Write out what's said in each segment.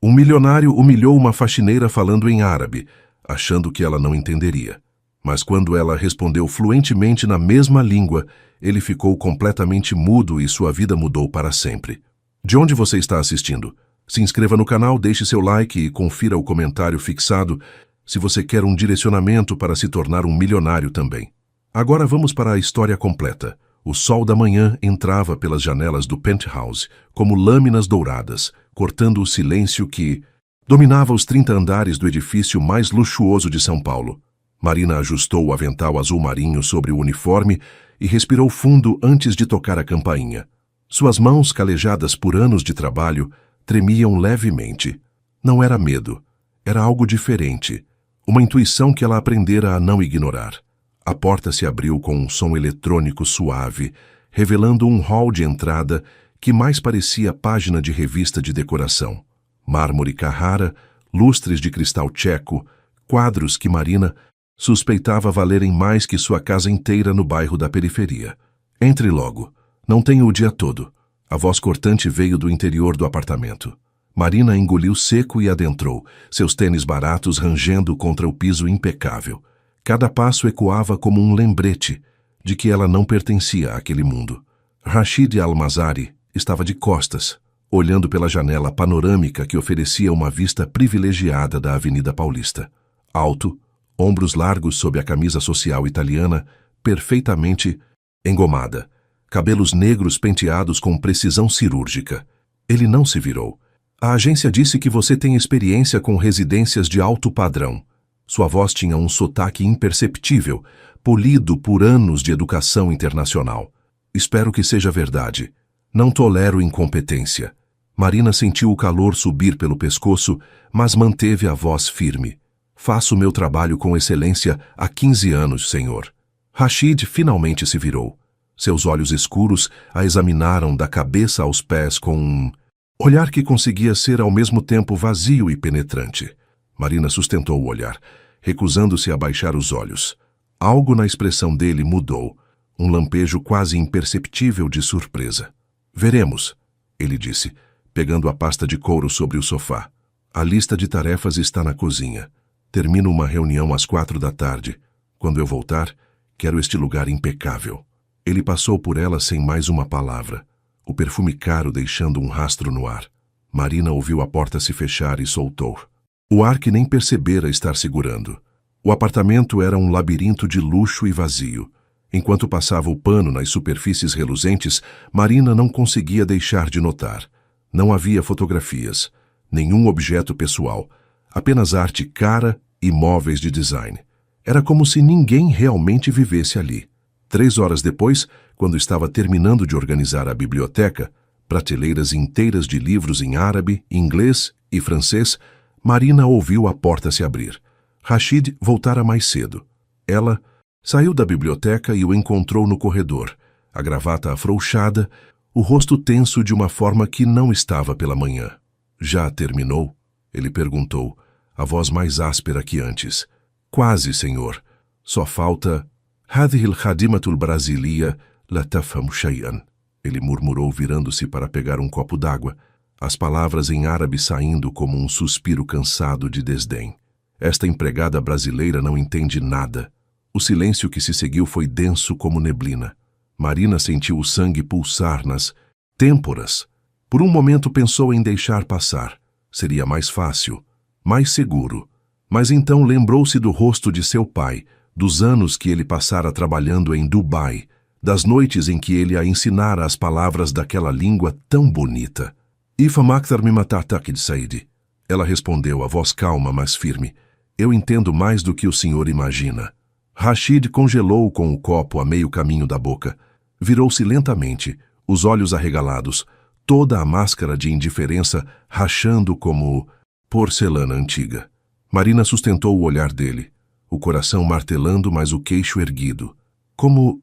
Um milionário humilhou uma faxineira falando em árabe, achando que ela não entenderia. Mas quando ela respondeu fluentemente na mesma língua, ele ficou completamente mudo e sua vida mudou para sempre. De onde você está assistindo? Se inscreva no canal, deixe seu like e confira o comentário fixado se você quer um direcionamento para se tornar um milionário também. Agora vamos para a história completa. O sol da manhã entrava pelas janelas do penthouse como lâminas douradas, cortando o silêncio que dominava os 30 andares do edifício mais luxuoso de São Paulo. Marina ajustou o avental azul marinho sobre o uniforme e respirou fundo antes de tocar a campainha. Suas mãos, calejadas por anos de trabalho, tremiam levemente. Não era medo, era algo diferente, uma intuição que ela aprendera a não ignorar. A porta se abriu com um som eletrônico suave, revelando um hall de entrada que mais parecia página de revista de decoração. Mármore Carrara, lustres de cristal tcheco, quadros que Marina suspeitava valerem mais que sua casa inteira no bairro da periferia. Entre logo. Não tenho o dia todo. A voz cortante veio do interior do apartamento. Marina engoliu seco e adentrou, seus tênis baratos rangendo contra o piso impecável. Cada passo ecoava como um lembrete de que ela não pertencia àquele mundo. Rashid Al-Mazari estava de costas, olhando pela janela panorâmica que oferecia uma vista privilegiada da Avenida Paulista. Alto, ombros largos sob a camisa social italiana, perfeitamente engomada, cabelos negros penteados com precisão cirúrgica. Ele não se virou. A agência disse que você tem experiência com residências de alto padrão. Sua voz tinha um sotaque imperceptível, polido por anos de educação internacional. Espero que seja verdade. Não tolero incompetência. Marina sentiu o calor subir pelo pescoço, mas manteve a voz firme. Faço meu trabalho com excelência há 15 anos, senhor. Rashid finalmente se virou. Seus olhos escuros a examinaram da cabeça aos pés com um olhar que conseguia ser ao mesmo tempo vazio e penetrante. Marina sustentou o olhar, recusando-se a baixar os olhos. Algo na expressão dele mudou, um lampejo quase imperceptível de surpresa. Veremos, ele disse, pegando a pasta de couro sobre o sofá. A lista de tarefas está na cozinha. Termino uma reunião às 16h. Quando eu voltar, quero este lugar impecável. Ele passou por ela sem mais uma palavra, o perfume caro deixando um rastro no ar. Marina ouviu a porta se fechar e soltou. O ar que nem percebera estar segurando. O apartamento era um labirinto de luxo e vazio. Enquanto passava o pano nas superfícies reluzentes, Marina não conseguia deixar de notar. Não havia fotografias, nenhum objeto pessoal, apenas arte cara e móveis de design. Era como se ninguém realmente vivesse ali. 3 horas depois, quando estava terminando de organizar a biblioteca, prateleiras inteiras de livros em árabe, inglês e francês, Marina ouviu a porta se abrir. Rashid voltara mais cedo. Ela saiu da biblioteca e o encontrou no corredor, a gravata afrouxada, o rosto tenso de uma forma que não estava pela manhã. Já terminou? Ele perguntou, a voz mais áspera que antes. Quase, senhor. Só falta... هذه الخادمة البرازيلية لا تفهم شيئا. Ele murmurou virando-se para pegar um copo d'água, as palavras em árabe saindo como um suspiro cansado de desdém. Esta empregada brasileira não entende nada. O silêncio que se seguiu foi denso como neblina. Marina sentiu o sangue pulsar nas têmporas. Por um momento pensou em deixar passar. Seria mais fácil, mais seguro. Mas então lembrou-se do rosto de seu pai, dos anos que ele passara trabalhando em Dubai, das noites em que ele a ensinara as palavras daquela língua tão bonita. Ifam akthar mimma ta'taqid, Saidi. Ela respondeu, a voz calma, mas firme. Eu entendo mais do que o senhor imagina. Rashid congelou com o copo a meio caminho da boca. Virou-se lentamente, os olhos arregalados, toda a máscara de indiferença rachando como porcelana antiga. Marina sustentou o olhar dele, o coração martelando, mas o queixo erguido. Como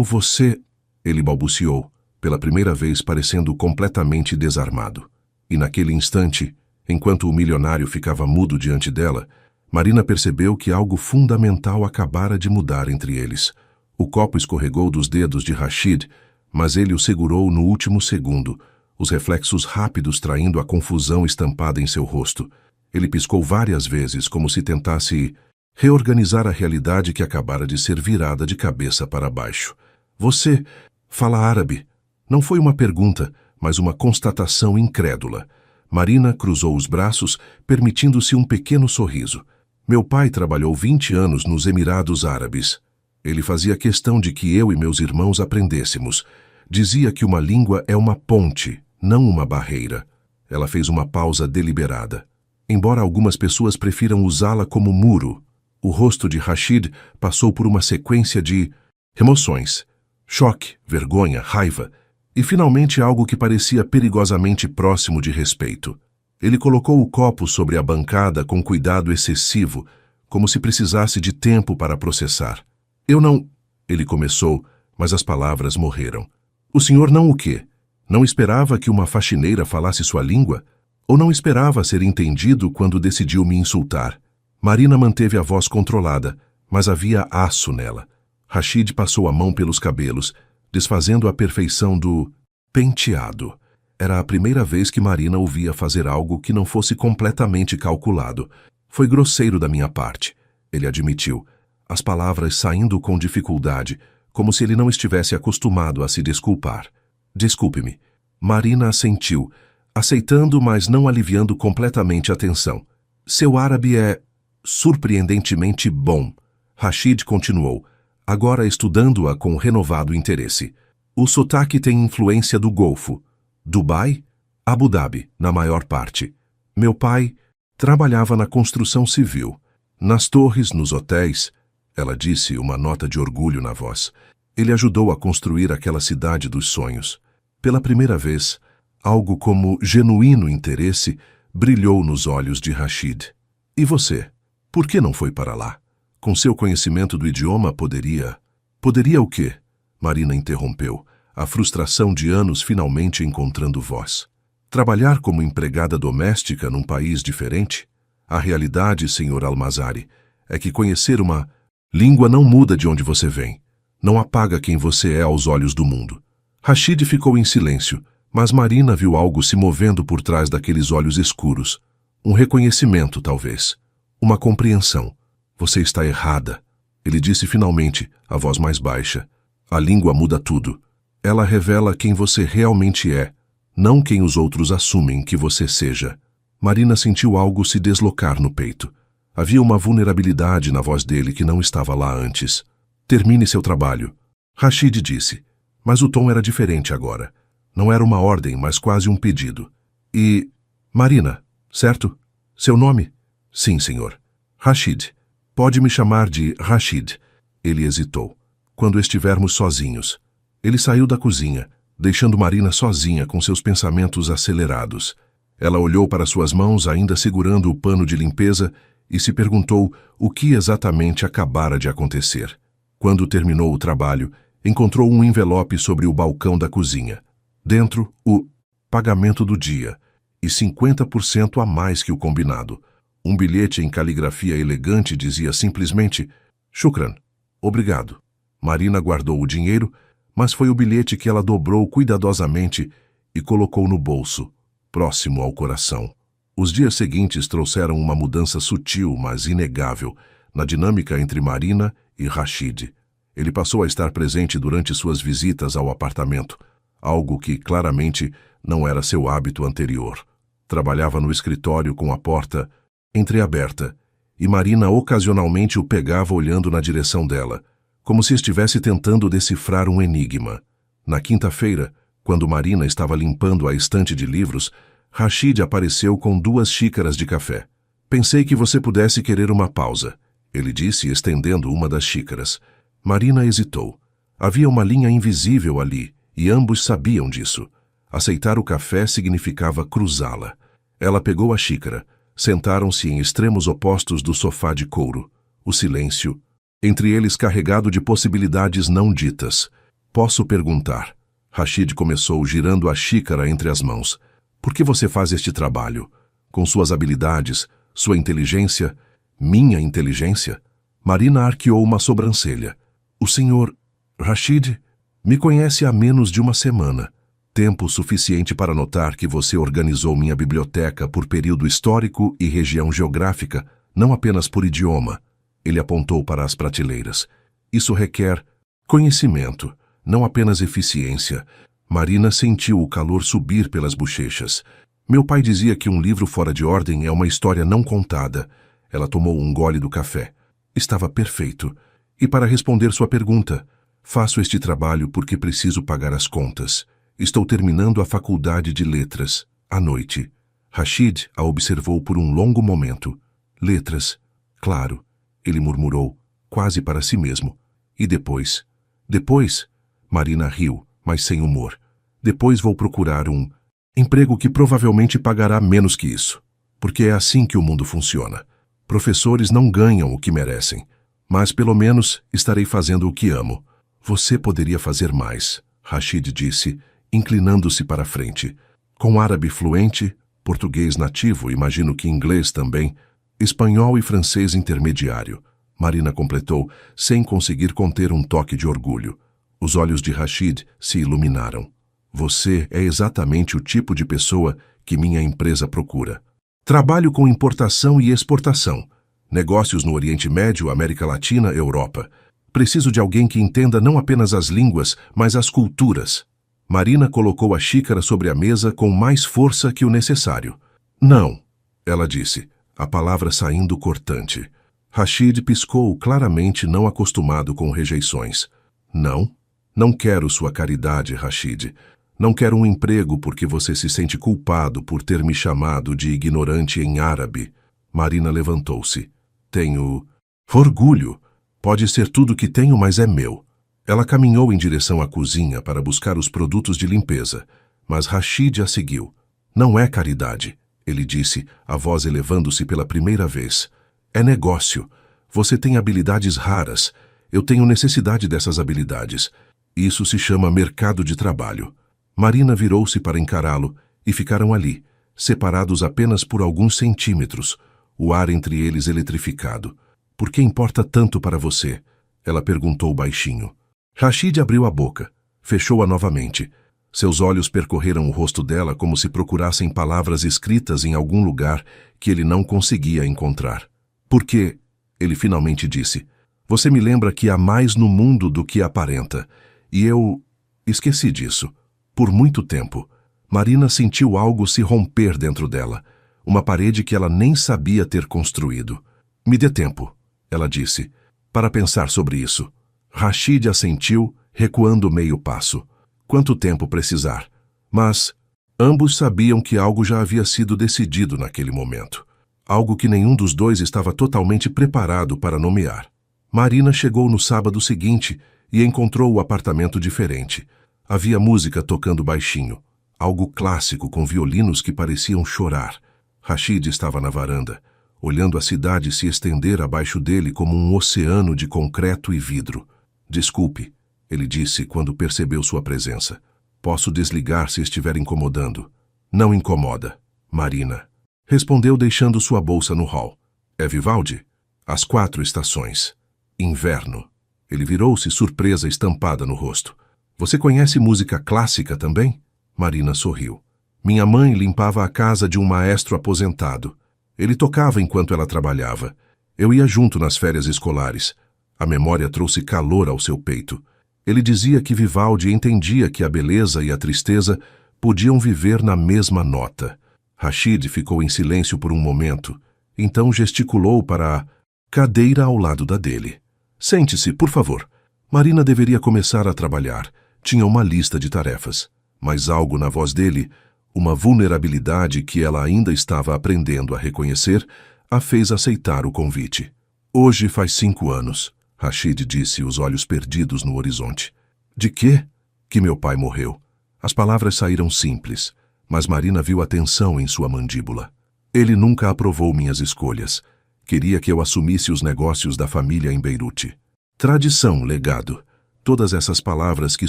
você... Ele balbuciou, pela primeira vez parecendo completamente desarmado. E naquele instante, enquanto o milionário ficava mudo diante dela, Marina percebeu que algo fundamental acabara de mudar entre eles. O copo escorregou dos dedos de Rashid, mas ele o segurou no último segundo, os reflexos rápidos traindo a confusão estampada em seu rosto. Ele piscou várias vezes, como se tentasse reorganizar a realidade que acabara de ser virada de cabeça para baixo. Você fala árabe? Não foi uma pergunta, mas uma constatação incrédula. Marina cruzou os braços, permitindo-se um pequeno sorriso. Meu pai trabalhou 20 anos nos Emirados Árabes. Ele fazia questão de que eu e meus irmãos aprendêssemos. Dizia que uma língua é uma ponte, não uma barreira. Ela fez uma pausa deliberada. Embora algumas pessoas prefiram usá-la como muro, o rosto de Rashid passou por uma sequência de emoções. Choque, vergonha, raiva e, finalmente, algo que parecia perigosamente próximo de respeito. Ele colocou o copo sobre a bancada com cuidado excessivo, como se precisasse de tempo para processar. Eu não... Ele começou, mas as palavras morreram. O senhor não o quê? Não esperava que uma faxineira falasse sua língua? Ou não esperava ser entendido quando decidiu me insultar? Marina manteve a voz controlada, mas havia aço nela. Rashid passou a mão pelos cabelos, desfazendo a perfeição do penteado. Era a primeira vez que Marina ouvia fazer algo que não fosse completamente calculado. Foi grosseiro da minha parte, ele admitiu, as palavras saindo com dificuldade, como se ele não estivesse acostumado a se desculpar. Desculpe-me. Marina assentiu, aceitando, mas não aliviando completamente a tensão. Seu árabe é surpreendentemente bom. Rashid continuou, agora estudando-a com renovado interesse. O sotaque tem influência do Golfo. Dubai? Abu Dhabi, na maior parte. Meu pai trabalhava na construção civil. Nas torres, nos hotéis, ela disse, uma nota de orgulho na voz. Ele ajudou a construir aquela cidade dos sonhos. Pela primeira vez, algo como genuíno interesse brilhou nos olhos de Rashid. E você? Por que não foi para lá? Com seu conhecimento do idioma, poderia... Poderia o quê? Marina interrompeu, a frustração de anos finalmente encontrando voz. Trabalhar como empregada doméstica num país diferente? A realidade, Sr. Almazari, é que conhecer uma língua não muda de onde você vem. Não apaga quem você é aos olhos do mundo. Rashid ficou em silêncio, mas Marina viu algo se movendo por trás daqueles olhos escuros. Um reconhecimento, talvez. Uma compreensão. Você está errada. Ele disse finalmente, a voz mais baixa. A língua muda tudo. Ela revela quem você realmente é, não quem os outros assumem que você seja. Marina sentiu algo se deslocar no peito. Havia uma vulnerabilidade na voz dele que não estava lá antes. Termine seu trabalho. Rashid disse, mas o tom era diferente agora. Não era uma ordem, mas quase um pedido. E... Marina, certo? Seu nome? Sim, senhor. Rashid. Pode me chamar de Rashid. Ele hesitou. Quando estivermos sozinhos. Ele saiu da cozinha, deixando Marina sozinha com seus pensamentos acelerados. Ela olhou para suas mãos, ainda segurando o pano de limpeza, e se perguntou o que exatamente acabara de acontecer. Quando terminou o trabalho, encontrou um envelope sobre o balcão da cozinha. Dentro, o pagamento do dia, e 50% a mais que o combinado. Um bilhete em caligrafia elegante dizia simplesmente, Shukran, obrigado. Marina guardou o dinheiro, mas foi o bilhete que ela dobrou cuidadosamente e colocou no bolso, próximo ao coração. Os dias seguintes trouxeram uma mudança sutil, mas inegável, na dinâmica entre Marina e Rashid. Ele passou a estar presente durante suas visitas ao apartamento, algo que claramente não era seu hábito anterior. Trabalhava no escritório com a porta entreaberta, e Marina ocasionalmente o pegava olhando na direção dela, como se estivesse tentando decifrar um enigma. Na quinta-feira, quando Marina estava limpando a estante de livros, Rashid apareceu com 2 xícaras de café. Pensei que você pudesse querer uma pausa, ele disse, estendendo uma das xícaras. Marina hesitou. Havia uma linha invisível ali, e ambos sabiam disso. Aceitar o café significava cruzá-la. Ela pegou a xícara. Sentaram-se em extremos opostos do sofá de couro. O silêncio, entre eles carregado de possibilidades não ditas. Posso perguntar? Rashid começou girando a xícara entre as mãos. Por que você faz este trabalho? Com suas habilidades, sua inteligência, minha inteligência? Marina arqueou uma sobrancelha. O senhor, Rashid, me conhece há menos de uma semana. Tempo suficiente para notar que você organizou minha biblioteca por período histórico e região geográfica, não apenas por idioma. Ele apontou para as prateleiras. Isso requer conhecimento, não apenas eficiência. Marina sentiu o calor subir pelas bochechas. Meu pai dizia que um livro fora de ordem é uma história não contada. Ela tomou um gole do café. Estava perfeito. E para responder sua pergunta, faço este trabalho porque preciso pagar as contas. Estou terminando a faculdade de letras, à noite. Rashid a observou por um longo momento. Letras, claro, ele murmurou, quase para si mesmo. E depois? Depois? Marina riu, mas sem humor. Depois vou procurar um emprego que provavelmente pagará menos que isso. Porque é assim que o mundo funciona. Professores não ganham o que merecem. Mas pelo menos estarei fazendo o que amo. Você poderia fazer mais, Rashid disse, inclinando-se para a frente. Com árabe fluente, português nativo, imagino que inglês também, espanhol e francês intermediário. Marina completou, sem conseguir conter um toque de orgulho. Os olhos de Rashid se iluminaram. Você é exatamente o tipo de pessoa que minha empresa procura. Trabalho com importação e exportação. Negócios no Oriente Médio, América Latina, Europa. Preciso de alguém que entenda não apenas as línguas, mas as culturas. Marina colocou a xícara sobre a mesa com mais força que o necessário. Não, ela disse, a palavra saindo cortante. Rashid piscou, claramente não acostumado com rejeições. Não? Não quero sua caridade, Rashid. Não quero um emprego porque você se sente culpado por ter me chamado de ignorante em árabe. Marina levantou-se. Tenho orgulho. Pode ser tudo que tenho, mas é meu. Ela caminhou em direção à cozinha para buscar os produtos de limpeza, mas Rashid a seguiu. Não é caridade, ele disse, a voz elevando-se pela primeira vez. É negócio. Você tem habilidades raras. Eu tenho necessidade dessas habilidades. Isso se chama mercado de trabalho. Marina virou-se para encará-lo e ficaram ali, separados apenas por alguns centímetros, o ar entre eles eletrificado. Por que importa tanto para você? Ela perguntou baixinho. Rashid abriu a boca, fechou-a novamente. Seus olhos percorreram o rosto dela como se procurassem palavras escritas em algum lugar que ele não conseguia encontrar. Porque, ele finalmente disse, você me lembra que há mais no mundo do que aparenta. E eu esqueci disso. Por muito tempo, Marina sentiu algo se romper dentro dela, uma parede que ela nem sabia ter construído. Me dê tempo, ela disse, para pensar sobre isso. Rashid assentiu, recuando meio passo. Quanto tempo precisar? Mas ambos sabiam que algo já havia sido decidido naquele momento. Algo que nenhum dos dois estava totalmente preparado para nomear. Marina chegou no sábado seguinte e encontrou o apartamento diferente. Havia música tocando baixinho, algo clássico com violinos que pareciam chorar. Rashid estava na varanda, olhando a cidade se estender abaixo dele como um oceano de concreto e vidro. Desculpe, ele disse quando percebeu sua presença. Posso desligar se estiver incomodando. Não incomoda, Marina. Respondeu deixando sua bolsa no hall. É Vivaldi? As 4 estações. Inverno. Ele virou-se, surpresa estampada no rosto. Você conhece música clássica também? Marina sorriu. Minha mãe limpava a casa de um maestro aposentado. Ele tocava enquanto ela trabalhava. Eu ia junto nas férias escolares. A memória trouxe calor ao seu peito. Ele dizia que Vivaldi entendia que a beleza e a tristeza podiam viver na mesma nota. Rashid ficou em silêncio por um momento. Então gesticulou para a cadeira ao lado da dele. Sente-se, por favor. Marina deveria começar a trabalhar. Tinha uma lista de tarefas. Mas algo na voz dele, uma vulnerabilidade que ela ainda estava aprendendo a reconhecer, a fez aceitar o convite. Hoje faz 5 anos, Rashid disse, os olhos perdidos no horizonte. De quê? Que meu pai morreu. As palavras saíram simples, mas Marina viu a tensão em sua mandíbula. Ele nunca aprovou minhas escolhas. Queria que eu assumisse os negócios da família em Beirute. Tradição, legado. Todas essas palavras que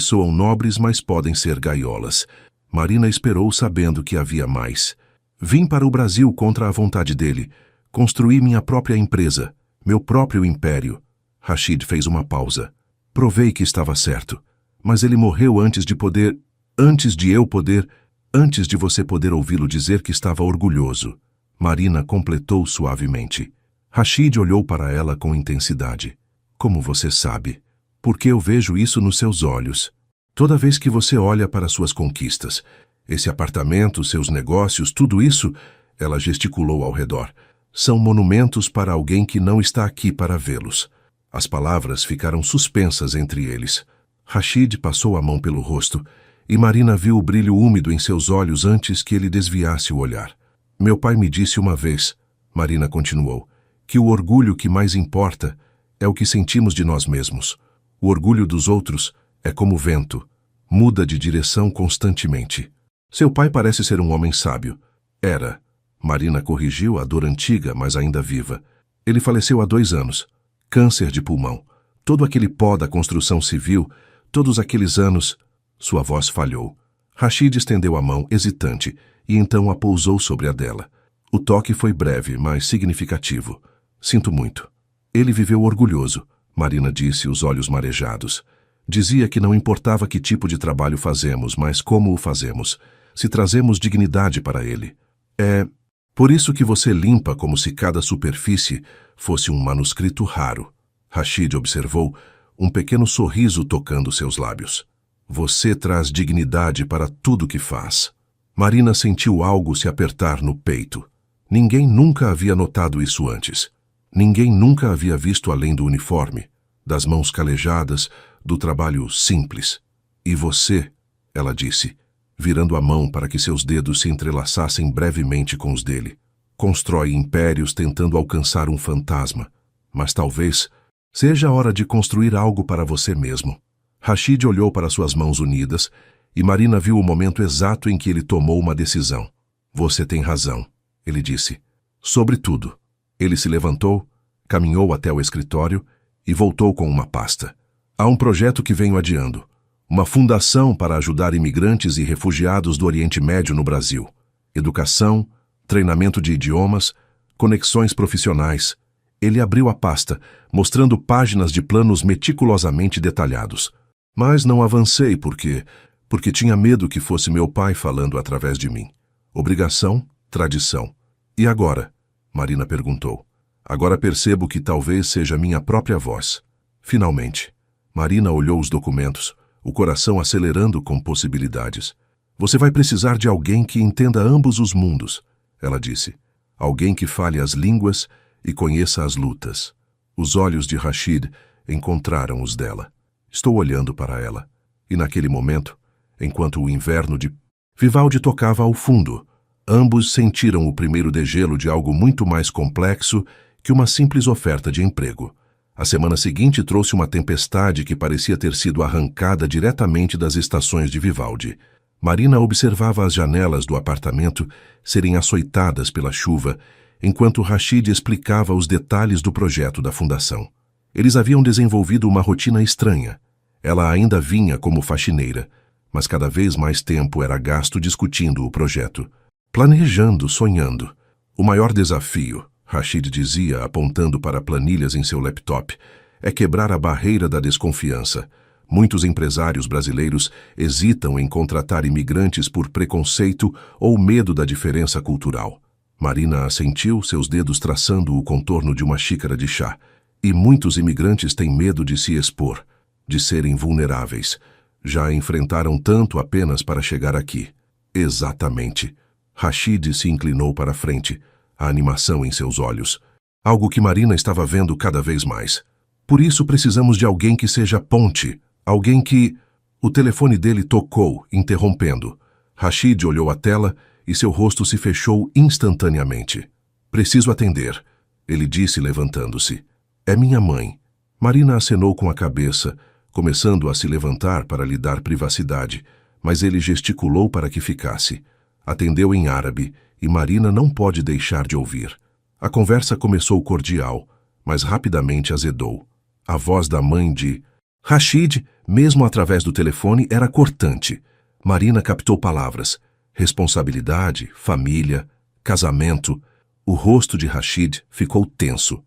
soam nobres, mas podem ser gaiolas. Marina esperou sabendo que havia mais. Vim para o Brasil contra a vontade dele. Construí minha própria empresa, meu próprio império. Rashid fez uma pausa. Provei que estava certo. Mas ele morreu antes de poder... Antes de você poder ouvi-lo dizer que estava orgulhoso, Marina completou suavemente. Rashid olhou para ela com intensidade. Como você sabe? Porque eu vejo isso nos seus olhos. Toda vez que você olha para suas conquistas, esse apartamento, seus negócios, tudo isso, ela gesticulou ao redor, são monumentos para alguém que não está aqui para vê-los. As palavras ficaram suspensas entre eles. Rashid passou a mão pelo rosto, e Marina viu o brilho úmido em seus olhos antes que ele desviasse o olhar. Meu pai me disse uma vez, Marina continuou, que o orgulho que mais importa é o que sentimos de nós mesmos. O orgulho dos outros é como vento, muda de direção constantemente. Seu pai parece ser um homem sábio. Era. Marina corrigiu a dor antiga, mas ainda viva. Ele faleceu há 2 anos. Câncer de pulmão. Todo aquele pó da construção civil, todos aqueles anos... Sua voz falhou. Rashid estendeu a mão, hesitante, e então a pousou sobre a dela. O toque foi breve, mas significativo. Sinto muito. Ele viveu orgulhoso, Marina disse, os olhos marejados. Dizia que não importava que tipo de trabalho fazemos, mas como o fazemos, se trazemos dignidade para ele. É por isso que você limpa como se cada superfície fosse um manuscrito raro. Rashid observou, um pequeno sorriso tocando seus lábios. Você traz dignidade para tudo que faz. Marina sentiu algo se apertar no peito. Ninguém nunca havia notado isso antes. Ninguém nunca havia visto além do uniforme, das mãos calejadas, do trabalho simples. E você, ela disse, virando a mão para que seus dedos se entrelaçassem brevemente com os dele, constrói impérios tentando alcançar um fantasma. Mas talvez seja a hora de construir algo para você mesmo. Rashid olhou para suas mãos unidas e Marina viu o momento exato em que ele tomou uma decisão. Você tem razão, ele disse. Sobretudo. Ele se levantou, caminhou até o escritório e voltou com uma pasta. Há um projeto que venho adiando. Uma fundação para ajudar imigrantes e refugiados do Oriente Médio no Brasil. Educação, treinamento de idiomas, conexões profissionais. Ele abriu a pasta, mostrando páginas de planos meticulosamente detalhados. Mas não avancei porque tinha medo que fosse meu pai falando através de mim. Obrigação, tradição. E agora? Marina perguntou. Agora percebo que talvez seja minha própria voz. Finalmente. Marina olhou os documentos, o coração acelerando com possibilidades. Você vai precisar de alguém que entenda ambos os mundos, ela disse. Alguém que fale as línguas e conheça as lutas. Os olhos de Rashid encontraram os dela. Estou olhando para ela. E naquele momento, enquanto o inverno de Vivaldi tocava ao fundo, ambos sentiram o primeiro degelo de algo muito mais complexo que uma simples oferta de emprego. A semana seguinte trouxe uma tempestade que parecia ter sido arrancada diretamente das estações de Vivaldi. Marina observava as janelas do apartamento serem açoitadas pela chuva, enquanto Rashid explicava os detalhes do projeto da fundação. Eles haviam desenvolvido uma rotina estranha. Ela ainda vinha como faxineira, mas cada vez mais tempo era gasto discutindo o projeto. Planejando, sonhando. O maior desafio, Rashid dizia, apontando para planilhas em seu laptop, é quebrar a barreira da desconfiança. Muitos empresários brasileiros hesitam em contratar imigrantes por preconceito ou medo da diferença cultural. Marina assentiu, seus dedos traçando o contorno de uma xícara de chá. E muitos imigrantes têm medo de se expor, de serem vulneráveis. Já enfrentaram tanto apenas para chegar aqui. Exatamente. Rashid se inclinou para a frente, a animação em seus olhos. Algo que Marina estava vendo cada vez mais. Por isso precisamos de alguém que seja ponte, alguém que... O telefone dele tocou, interrompendo. Rashid olhou a tela e seu rosto se fechou instantaneamente. Preciso atender, ele disse levantando-se. É minha mãe. Marina acenou com a cabeça, começando a se levantar para lhe dar privacidade, mas ele gesticulou para que ficasse. Atendeu em árabe e Marina não pode deixar de ouvir. A conversa começou cordial, mas rapidamente azedou. A voz da mãe de Rashid, mesmo através do telefone, era cortante. Marina captou palavras. Responsabilidade, família, casamento. O rosto de Rashid ficou tenso.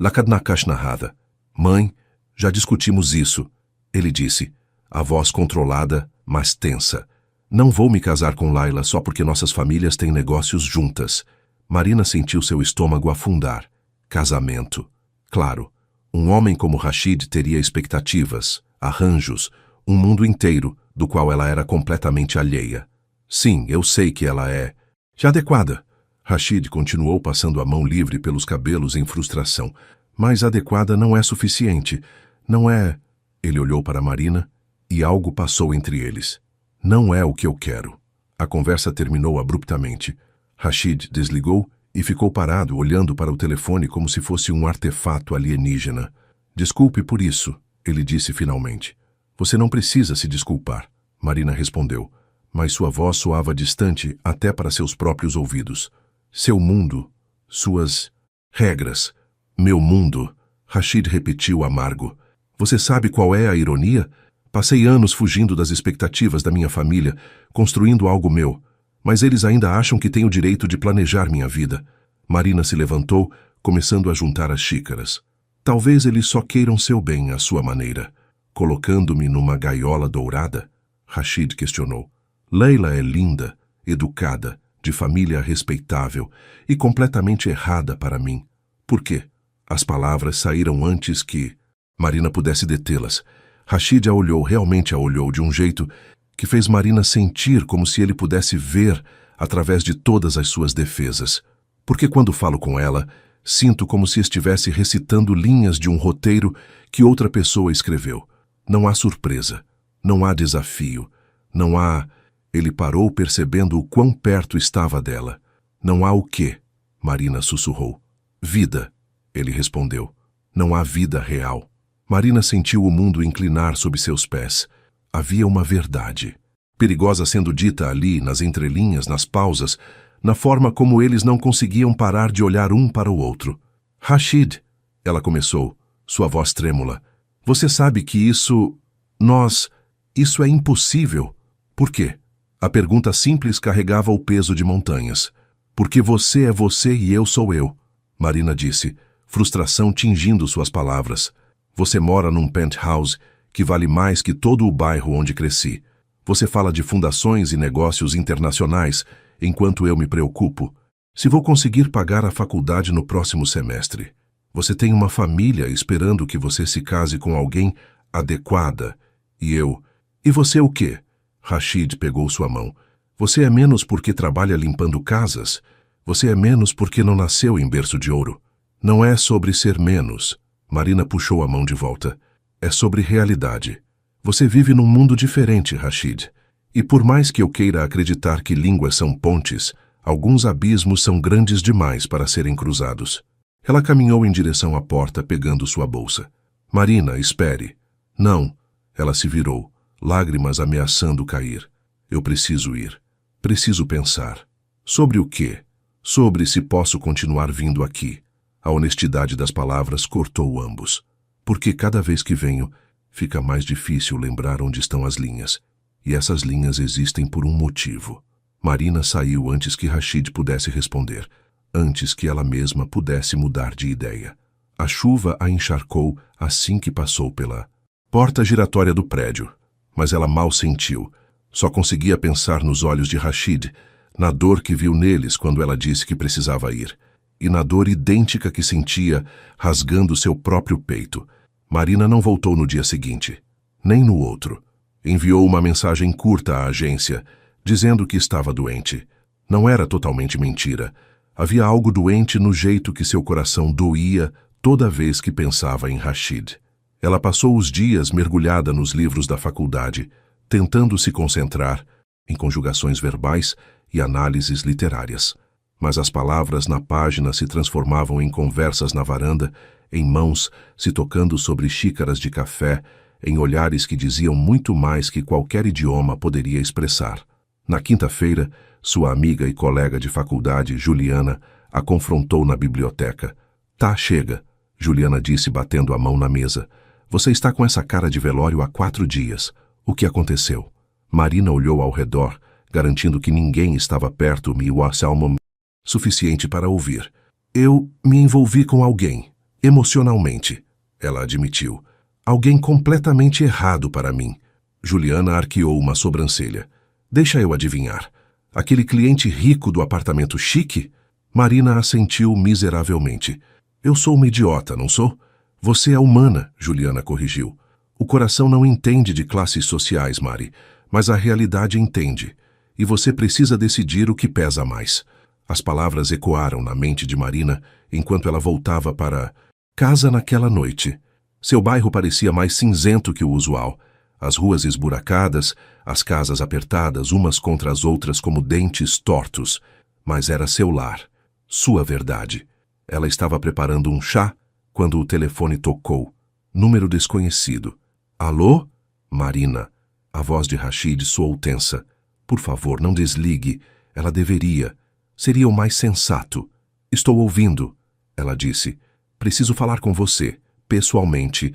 Lakad nakash nahada. Mãe, já discutimos isso, ele disse, a voz controlada, mas tensa. Não vou me casar com Laila só porque nossas famílias têm negócios juntas. Marina sentiu seu estômago afundar. Casamento. Claro, um homem como Rashid teria expectativas, arranjos, um mundo inteiro do qual ela era completamente alheia. Sim, eu sei que ela é adequada. Rashid continuou passando a mão livre pelos cabelos em frustração. Mas adequada não é suficiente. Não é... Ele olhou para Marina e algo passou entre eles. Não é o que eu quero. A conversa terminou abruptamente. Rashid desligou e ficou parado olhando para o telefone como se fosse um artefato alienígena. Desculpe por isso, ele disse finalmente. Você não precisa se desculpar, Marina respondeu, mas sua voz soava distante até para seus próprios ouvidos. Seu mundo, suas regras, meu mundo, Rashid repetiu amargo. Você sabe qual é a ironia? Passei anos fugindo das expectativas da minha família, construindo algo meu, mas eles ainda acham que tenho o direito de planejar minha vida. Marina se levantou, começando a juntar as xícaras. Talvez eles só queiram seu bem à sua maneira. Colocando-me numa gaiola dourada? Rashid questionou. Leila é linda, educada, de família respeitável e completamente errada para mim. Por quê? As palavras saíram antes que Marina pudesse detê-las. Rashid realmente a olhou de um jeito que fez Marina sentir como se ele pudesse ver através de todas as suas defesas. Porque quando falo com ela, sinto como se estivesse recitando linhas de um roteiro que outra pessoa escreveu. Não há surpresa, não há desafio, não há... Ele parou percebendo o quão perto estava dela. Não há o quê? Marina sussurrou. Vida, ele respondeu. Não há vida real. Marina sentiu o mundo inclinar sob seus pés. Havia uma verdade, perigosa sendo dita ali, nas entrelinhas, nas pausas, na forma como eles não conseguiam parar de olhar um para o outro. Rashid, ela começou, sua voz trêmula. Você sabe que isso é impossível. Por quê? A pergunta simples carregava o peso de montanhas. Porque você é você e eu sou eu, Marina disse, frustração tingindo suas palavras. Você mora num penthouse que vale mais que todo o bairro onde cresci. Você fala de fundações e negócios internacionais, enquanto eu me preocupo se vou conseguir pagar a faculdade no próximo semestre. Você tem uma família esperando que você se case com alguém adequada. E eu... E você o quê? Rashid pegou sua mão. Você é menos porque trabalha limpando casas. Você é menos porque não nasceu em berço de ouro. Não é sobre ser menos. Marina puxou a mão de volta. É sobre realidade. Você vive num mundo diferente, Rashid. E por mais que eu queira acreditar que línguas são pontes, alguns abismos são grandes demais para serem cruzados. Ela caminhou em direção à porta, pegando sua bolsa. Marina, espere. Não. Ela se virou, lágrimas ameaçando cair. Eu preciso ir. Preciso pensar. Sobre o quê? Sobre se posso continuar vindo aqui. A honestidade das palavras cortou ambos. Porque cada vez que venho, fica mais difícil lembrar onde estão as linhas. E essas linhas existem por um motivo. Marina saiu antes que Rashid pudesse responder, antes que ela mesma pudesse mudar de ideia. A chuva a encharcou assim que passou pela porta giratória do prédio, mas ela mal sentiu. Só conseguia pensar nos olhos de Rashid, na dor que viu neles quando ela disse que precisava ir, e na dor idêntica que sentia rasgando seu próprio peito. Marina não voltou no dia seguinte, nem no outro. Enviou uma mensagem curta à agência, dizendo que estava doente. Não era totalmente mentira. Havia algo doente no jeito que seu coração doía toda vez que pensava em Rashid. Ela passou os dias mergulhada nos livros da faculdade, tentando se concentrar em conjugações verbais e análises literárias. Mas as palavras na página se transformavam em conversas na varanda, em mãos se tocando sobre xícaras de café, em olhares que diziam muito mais que qualquer idioma poderia expressar. Na quinta-feira, sua amiga e colega de faculdade, Juliana, a confrontou na biblioteca. Tá, chega, Juliana disse batendo a mão na mesa. Você está com essa cara de velório há 4 dias. O que aconteceu? Marina olhou ao redor, garantindo que ninguém estava perto e o Salmon suficiente para ouvir. Eu me envolvi com alguém, emocionalmente, ela admitiu. Alguém completamente errado para mim. Juliana arqueou uma sobrancelha. Deixa eu adivinhar. Aquele cliente rico do apartamento chique? Marina assentiu miseravelmente. Eu sou uma idiota, não sou? Você é humana, Juliana corrigiu. O coração não entende de classes sociais, Mari, mas a realidade entende. E você precisa decidir o que pesa mais. As palavras ecoaram na mente de Marina enquanto ela voltava para casa naquela noite. Seu bairro parecia mais cinzento que o usual. As ruas esburacadas, as casas apertadas umas contra as outras como dentes tortos. Mas era seu lar, sua verdade. Ela estava preparando um chá quando o telefone tocou. Número desconhecido. Alô? Marina. A voz de Rachid soou tensa. Por favor, não desligue. Ela deveria. Seria o mais sensato. Estou ouvindo, ela disse. Preciso falar com você, pessoalmente.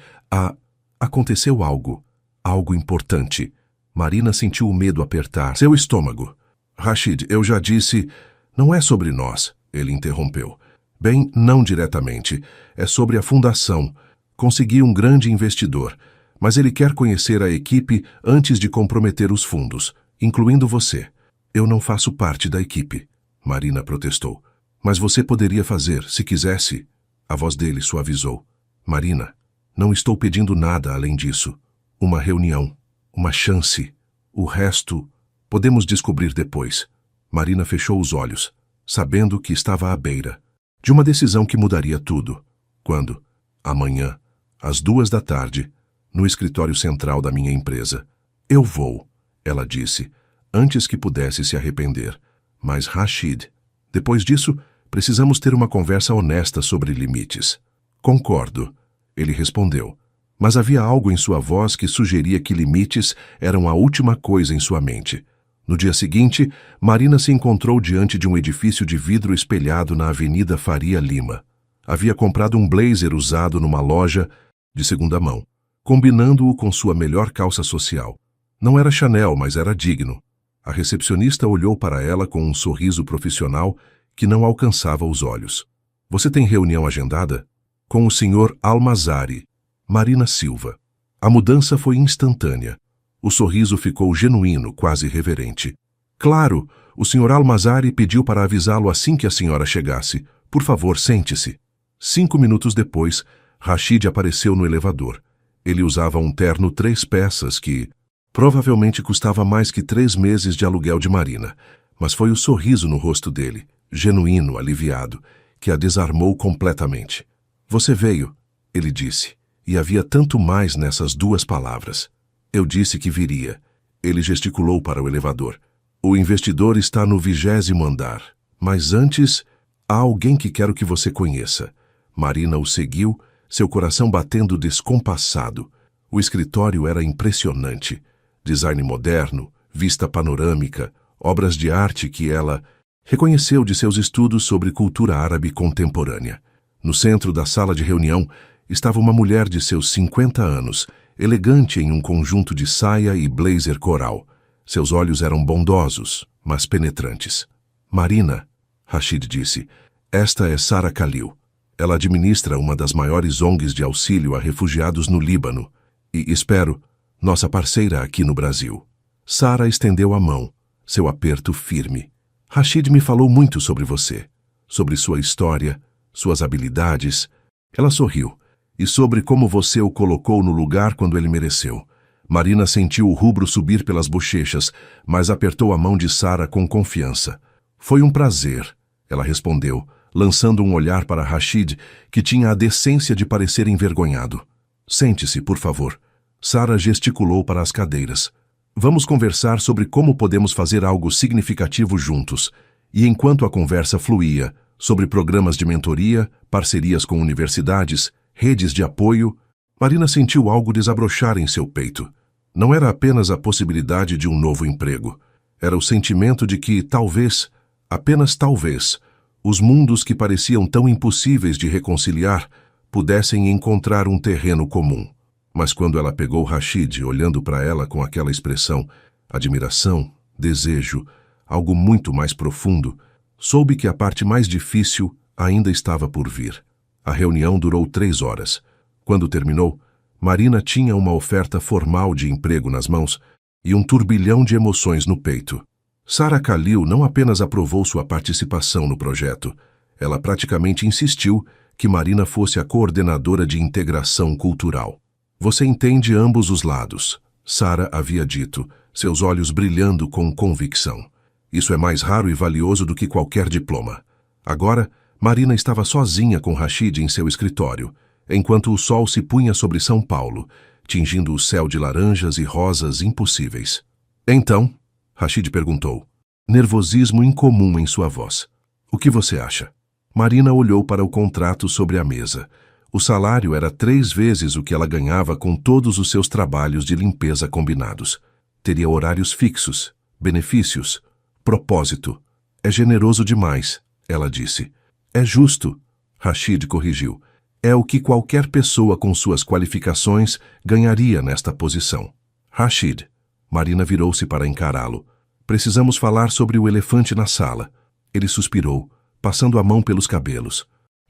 Aconteceu algo. Algo importante. Marina sentiu o medo apertar seu estômago. Rachid, eu já disse... Não é sobre nós, ele interrompeu. Bem, não diretamente. É sobre a fundação. Consegui um grande investidor, mas ele quer conhecer a equipe antes de comprometer os fundos, incluindo você. Eu não faço parte da equipe, Marina protestou. Mas você poderia fazer, se quisesse. A voz dele suavizou. Marina, não estou pedindo nada além disso. Uma reunião, uma chance. O resto podemos descobrir depois. Marina fechou os olhos, sabendo que estava à beira de uma decisão que mudaria tudo. Quando? Amanhã, às 14h, no escritório central da minha empresa. Eu vou, ela disse, antes que pudesse se arrepender. Mas Rachid, depois disso, precisamos ter uma conversa honesta sobre limites. Concordo, ele respondeu. Mas havia algo em sua voz que sugeria que limites eram a última coisa em sua mente. No dia seguinte, Marina se encontrou diante de um edifício de vidro espelhado na Avenida Faria Lima. Havia comprado um blazer usado numa loja de segunda mão, combinando-o com sua melhor calça social. Não era Chanel, mas era digno. A recepcionista olhou para ela com um sorriso profissional que não alcançava os olhos. Você tem reunião agendada? Com o Sr. Almazari, Marina Silva. A mudança foi instantânea. O sorriso ficou genuíno, quase reverente. Claro, o Sr. Almazari pediu para avisá-lo assim que a senhora chegasse. Por favor, sente-se. 5 minutos depois, Rachid apareceu no elevador. Ele usava um terno 3 peças que provavelmente custava mais que 3 meses de aluguel de Marina. Mas foi o sorriso no rosto dele, genuíno, aliviado, que a desarmou completamente. Você veio, ele disse, e havia tanto mais nessas 2 palavras. Eu disse que viria. Ele gesticulou para o elevador. O investidor está no 20º andar. Mas antes, há alguém que quero que você conheça. Marina o seguiu, seu coração batendo descompassado. O escritório era impressionante. Design moderno, vista panorâmica, obras de arte que ela reconheceu de seus estudos sobre cultura árabe contemporânea. No centro da sala de reunião estava uma mulher de seus 50 anos, elegante em um conjunto de saia e blazer coral. Seus olhos eram bondosos, mas penetrantes. Marina, Rachid disse, esta é Sara Khalil. Ela administra uma das maiores ONGs de auxílio a refugiados no Líbano e, espero, nossa parceira aqui no Brasil. Sara estendeu a mão, seu aperto firme. Rachid me falou muito sobre você, sobre sua história, suas habilidades. Ela sorriu. E sobre como você o colocou no lugar quando ele mereceu. Marina sentiu o rubro subir pelas bochechas, mas apertou a mão de Sara com confiança. Foi um prazer, ela respondeu, lançando um olhar para Rachid, que tinha a decência de parecer envergonhado. Sente-se, por favor. Sara gesticulou para as cadeiras. Vamos conversar sobre como podemos fazer algo significativo juntos. E enquanto a conversa fluía, sobre programas de mentoria, parcerias com universidades, redes de apoio, Marina sentiu algo desabrochar em seu peito. Não era apenas a possibilidade de um novo emprego. Era o sentimento de que, talvez, apenas talvez, os mundos que pareciam tão impossíveis de reconciliar pudessem encontrar um terreno comum. Mas quando ela pegou Rachid, olhando para ela com aquela expressão, admiração, desejo, algo muito mais profundo, soube que a parte mais difícil ainda estava por vir. A reunião durou 3 horas. Quando terminou, Marina tinha uma oferta formal de emprego nas mãos e um turbilhão de emoções no peito. Sara Khalil não apenas aprovou sua participação no projeto, ela praticamente insistiu que Marina fosse a coordenadora de integração cultural. Você entende ambos os lados, Sara havia dito, seus olhos brilhando com convicção. Isso é mais raro e valioso do que qualquer diploma. Agora, Marina estava sozinha com Rashid em seu escritório, enquanto o sol se punha sobre São Paulo, tingindo o céu de laranjas e rosas impossíveis. Então, Rashid perguntou, nervosismo incomum em sua voz. O que você acha? Marina olhou para o contrato sobre a mesa. O salário era 3 vezes o que ela ganhava com todos os seus trabalhos de limpeza combinados. Teria horários fixos, benefícios, propósito. É generoso demais, ela disse. É justo, Rashid corrigiu. É o que qualquer pessoa com suas qualificações ganharia nesta posição. Rashid. Marina virou-se para encará-lo. Precisamos falar sobre o elefante na sala. Ele suspirou, passando a mão pelos cabelos.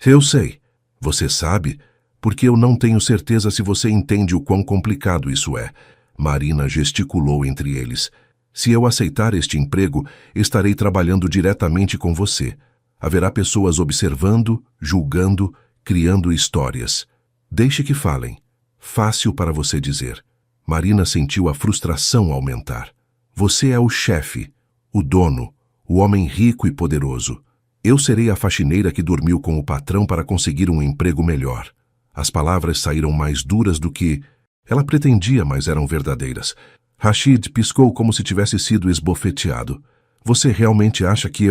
Eu sei. Você sabe? Porque eu não tenho certeza se você entende o quão complicado isso é. Marina gesticulou entre eles. Se eu aceitar este emprego, estarei trabalhando diretamente com você. Haverá pessoas observando, julgando, criando histórias. Deixe que falem. Fácil para você dizer. Marina sentiu a frustração aumentar. Você é o chefe, o dono, o homem rico e poderoso. Eu serei a faxineira que dormiu com o patrão para conseguir um emprego melhor. As palavras saíram mais duras do que ela pretendia, mas eram verdadeiras. Rashid piscou como se tivesse sido esbofeteado. Você realmente acha que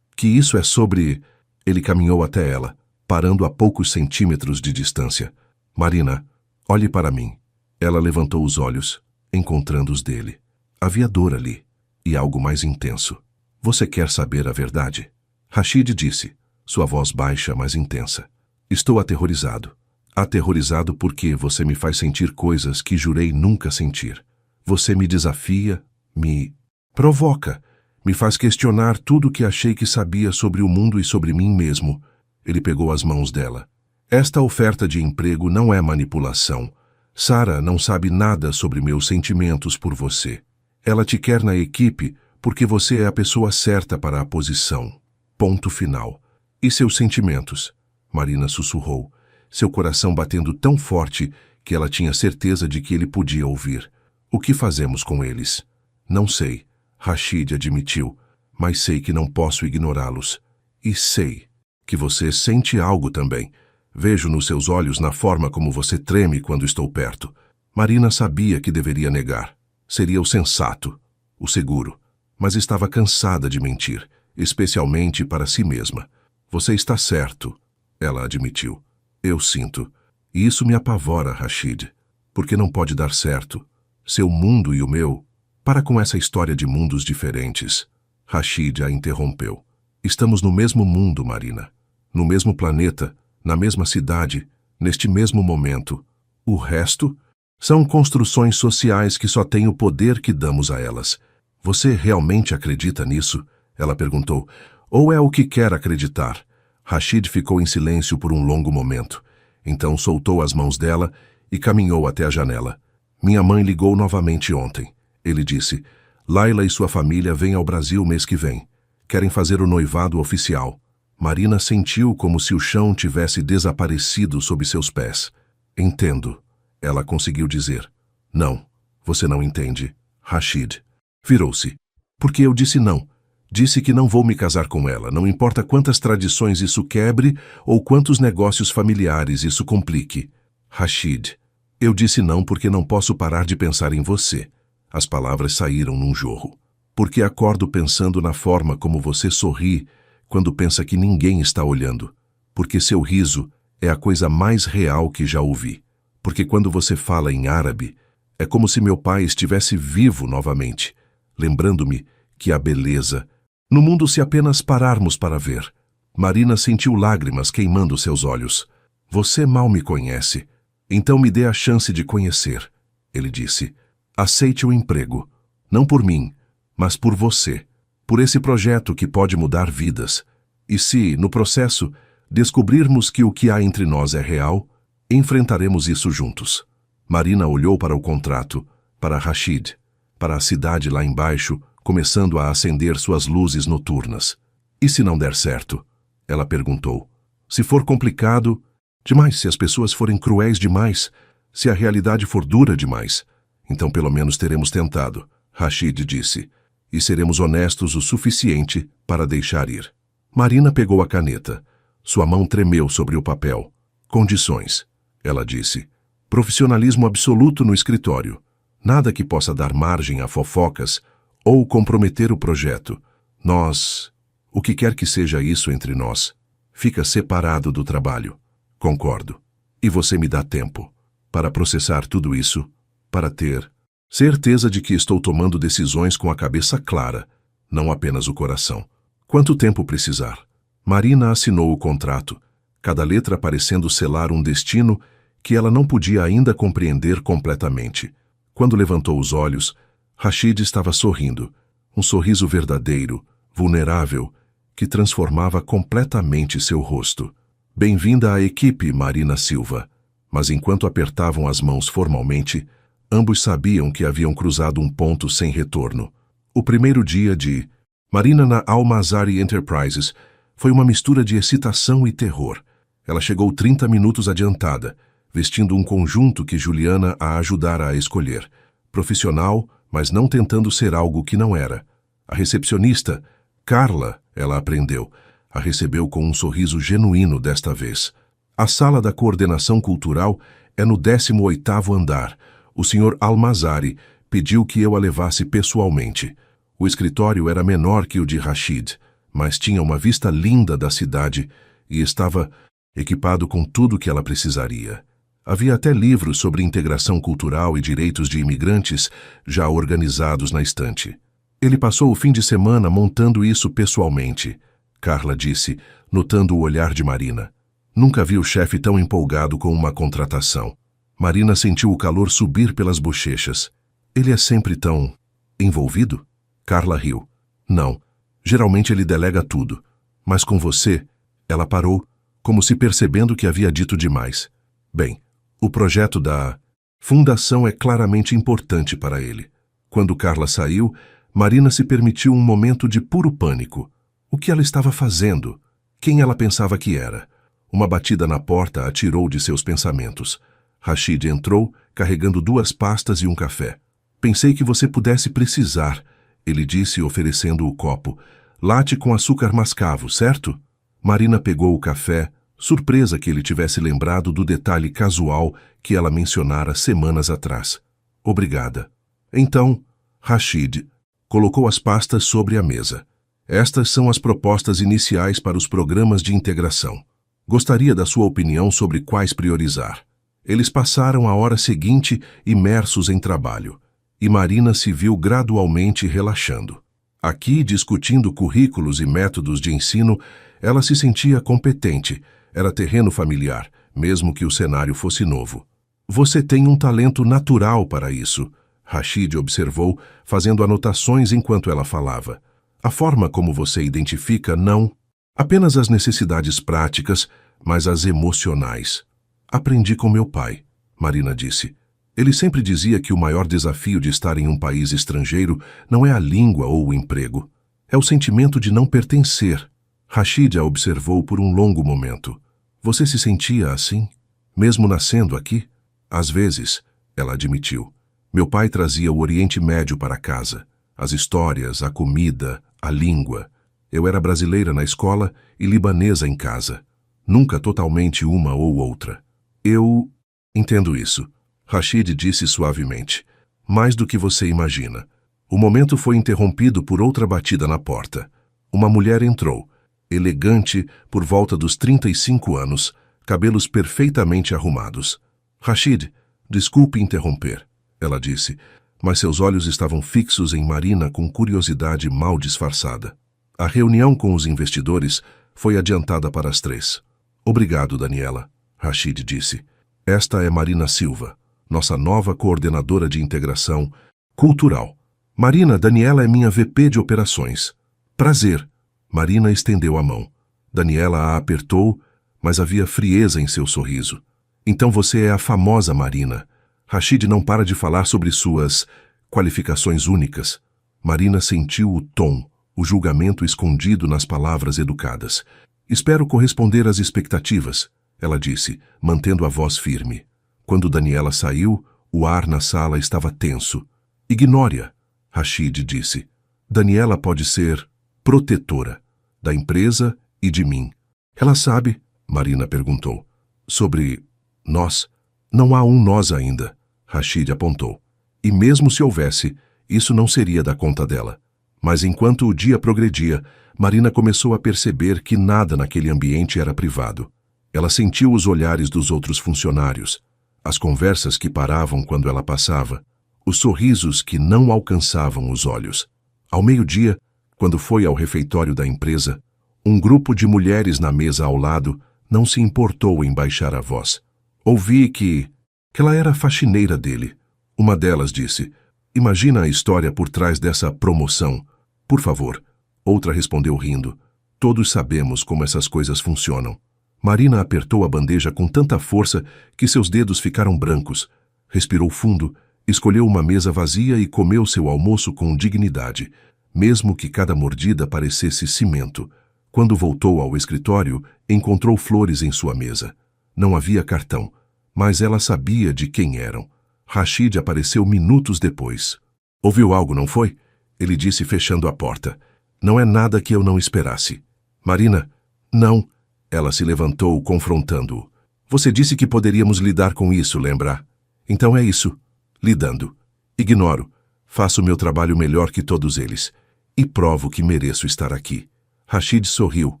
isso é sobre... Ele caminhou até ela, parando a poucos centímetros de distância. Marina, olhe para mim. Ela levantou os olhos, encontrando os dele. Havia dor ali, e algo mais intenso. Você quer saber a verdade? Rashid disse, sua voz baixa, mas intensa. Estou aterrorizado. Aterrorizado porque você me faz sentir coisas que jurei nunca sentir. Você me desafia, me provoca, me faz questionar tudo o que achei que sabia sobre o mundo e sobre mim mesmo. Ele pegou as mãos dela. Esta oferta de emprego não é manipulação. Sara não sabe nada sobre meus sentimentos por você. Ela te quer na equipe porque você é a pessoa certa para a posição. Ponto final. E seus sentimentos? Marina sussurrou, seu coração batendo tão forte que ela tinha certeza de que ele podia ouvir. O que fazemos com eles? Não sei, Rashid admitiu, mas sei que não posso ignorá-los. E sei que você sente algo também. Vejo nos seus olhos na forma como você treme quando estou perto. Marina sabia que deveria negar. Seria o sensato, o seguro, mas estava cansada de mentir, especialmente para si mesma. Você está certo, ela admitiu. Eu sinto. E isso me apavora, Rashid, porque não pode dar certo. Seu mundo e o meu. Para com essa história de mundos diferentes. Rashid a interrompeu. Estamos no mesmo mundo, Marina. No mesmo planeta, na mesma cidade, neste mesmo momento. O resto são construções sociais que só têm o poder que damos a elas. Você realmente acredita nisso? Ela perguntou. Ou é o que quer acreditar? Rashid ficou em silêncio por um longo momento. Então soltou as mãos dela e caminhou até a janela. Minha mãe ligou novamente ontem. Ele disse, Laila e sua família vêm ao Brasil mês que vem. Querem fazer o noivado oficial. Marina sentiu como se o chão tivesse desaparecido sob seus pés. Entendo, ela conseguiu dizer. Não, você não entende. Rashid virou-se. Porque eu disse não. Disse que não vou me casar com ela, não importa quantas tradições isso quebre ou quantos negócios familiares isso complique. Rashid, eu disse não porque não posso parar de pensar em você. As palavras saíram num jorro. Porque acordo pensando na forma como você sorri quando pensa que ninguém está olhando. Porque seu riso é a coisa mais real que já ouvi. Porque quando você fala em árabe, é como se meu pai estivesse vivo novamente, lembrando-me que a beleza no mundo se apenas pararmos para ver. Marina sentiu lágrimas queimando seus olhos. Você mal me conhece. Então me dê a chance de conhecer. Ele disse. Aceite o emprego. Não por mim, mas por você. Por esse projeto que pode mudar vidas. E se, no processo, descobrirmos que o que há entre nós é real, enfrentaremos isso juntos. Marina olhou para o contrato, para Rashid, para a cidade lá embaixo, começando a acender suas luzes noturnas. E se não der certo? Ela perguntou. Se for complicado, demais, se as pessoas forem cruéis demais, se a realidade for dura demais, então pelo menos teremos tentado, Rashid disse, e seremos honestos o suficiente para deixar ir. Marina pegou a caneta. Sua mão tremeu sobre o papel. Condições, ela disse. Profissionalismo absoluto no escritório. Nada que possa dar margem a fofocas ou comprometer o projeto. Nós, o que quer que seja isso entre nós, fica separado do trabalho. Concordo. E você me dá tempo para processar tudo isso, para ter certeza de que estou tomando decisões com a cabeça clara, não apenas o coração. Quanto tempo precisar? Marina assinou o contrato, cada letra parecendo selar um destino que ela não podia ainda compreender completamente. Quando levantou os olhos, Rashid estava sorrindo, um sorriso verdadeiro, vulnerável, que transformava completamente seu rosto. Bem-vinda à equipe, Marina Silva. Mas enquanto apertavam as mãos formalmente, ambos sabiam que haviam cruzado um ponto sem retorno. O primeiro dia de Marina na Al-Mazari Enterprises foi uma mistura de excitação e terror. Ela chegou 30 minutos adiantada, vestindo um conjunto que Juliana a ajudara a escolher. Profissional, mas não tentando ser algo que não era. A recepcionista, Carla, ela aprendeu, a recebeu com um sorriso genuíno desta vez. A sala da coordenação cultural é no 18º andar. O Sr. Al-Mazari pediu que eu a levasse pessoalmente. O escritório era menor que o de Rashid, mas tinha uma vista linda da cidade e estava equipado com tudo que ela precisaria. Havia até livros sobre integração cultural e direitos de imigrantes já organizados na estante. Ele passou o fim de semana montando isso pessoalmente, Carla disse, notando o olhar de Marina. Nunca vi o chefe tão empolgado com uma contratação. Marina sentiu o calor subir pelas bochechas. Ele é sempre tão envolvido? Carla riu. Não, geralmente ele delega tudo. Mas com você, ela parou, como se percebendo que havia dito demais. Bem, o projeto da fundação é claramente importante para ele. Quando Carla saiu, Marina se permitiu um momento de puro pânico. O que ela estava fazendo? Quem ela pensava que era? Uma batida na porta a tirou de seus pensamentos. Rashid entrou, carregando 2 pastas e um café. Pensei que você pudesse precisar, ele disse, oferecendo o copo. Latte com açúcar mascavo, certo? Marina pegou o café, surpresa que ele tivesse lembrado do detalhe casual que ela mencionara semanas atrás. Obrigada. Então, Rashid colocou as pastas sobre a mesa. Estas são as propostas iniciais para os programas de integração. Gostaria da sua opinião sobre quais priorizar. Eles passaram a hora seguinte imersos em trabalho, e Marina se viu gradualmente relaxando. Aqui, discutindo currículos e métodos de ensino, ela se sentia competente. Era terreno familiar, mesmo que o cenário fosse novo. Você tem um talento natural para isso, Rashid observou, fazendo anotações enquanto ela falava. A forma como você identifica não apenas as necessidades práticas, mas as emocionais. Aprendi com meu pai, Marina disse. Ele sempre dizia que o maior desafio de estar em um país estrangeiro não é a língua ou o emprego. É o sentimento de não pertencer. Rashid a observou por um longo momento. Você se sentia assim? Mesmo nascendo aqui? Às vezes, ela admitiu. Meu pai trazia o Oriente Médio para casa. As histórias, a comida, a língua. Eu era brasileira na escola e libanesa em casa. Nunca totalmente uma ou outra. Eu entendo isso, Rashid disse suavemente. Mais do que você imagina. O momento foi interrompido por outra batida na porta. Uma mulher entrou, elegante, por volta dos 35 anos, cabelos perfeitamente arrumados. Rashid, desculpe interromper, ela disse, mas seus olhos estavam fixos em Marina com curiosidade mal disfarçada. A reunião com os investidores foi adiantada para as 3. Obrigado, Daniela, Rashid disse. Esta é Marina Silva, nossa nova coordenadora de integração cultural. Marina, Daniela é minha VP de operações. Prazer. Marina estendeu a mão. Daniela a apertou, mas havia frieza em seu sorriso. Então você é a famosa Marina. Rashid não para de falar sobre suas qualificações únicas. Marina sentiu o tom, o julgamento escondido nas palavras educadas. Espero corresponder às expectativas, ela disse, mantendo a voz firme. Quando Daniela saiu, o ar na sala estava tenso. Ignore-a, Rashid disse. Daniela pode ser protetora da empresa e de mim. Ela sabe, Marina perguntou. Sobre nós? Não há um nós ainda, Rashid apontou. E mesmo se houvesse, isso não seria da conta dela. Mas enquanto o dia progredia, Marina começou a perceber que nada naquele ambiente era privado. Ela sentiu os olhares dos outros funcionários, as conversas que paravam quando ela passava, os sorrisos que não alcançavam os olhos. Ao meio-dia, quando foi ao refeitório da empresa, um grupo de mulheres na mesa ao lado não se importou em baixar a voz. Ouvi que ela era a faxineira dele. Uma delas disse, imagina a história por trás dessa promoção. Por favor. Outra respondeu rindo. Todos sabemos como essas coisas funcionam. Marina apertou a bandeja com tanta força que seus dedos ficaram brancos. Respirou fundo, escolheu uma mesa vazia e comeu seu almoço com dignidade, mesmo que cada mordida parecesse cimento. Quando voltou ao escritório, encontrou flores em sua mesa. Não havia cartão, mas ela sabia de quem eram. Rashid apareceu minutos depois. Ouviu algo, não foi? Ele disse fechando a porta. Não é nada que eu não esperasse. Marina, não. Ela se levantou, confrontando-o. Você disse que poderíamos lidar com isso, lembra? Então é isso. Lidando. Ignoro. Faço meu trabalho melhor que todos eles. E provo que mereço estar aqui. Rashid sorriu,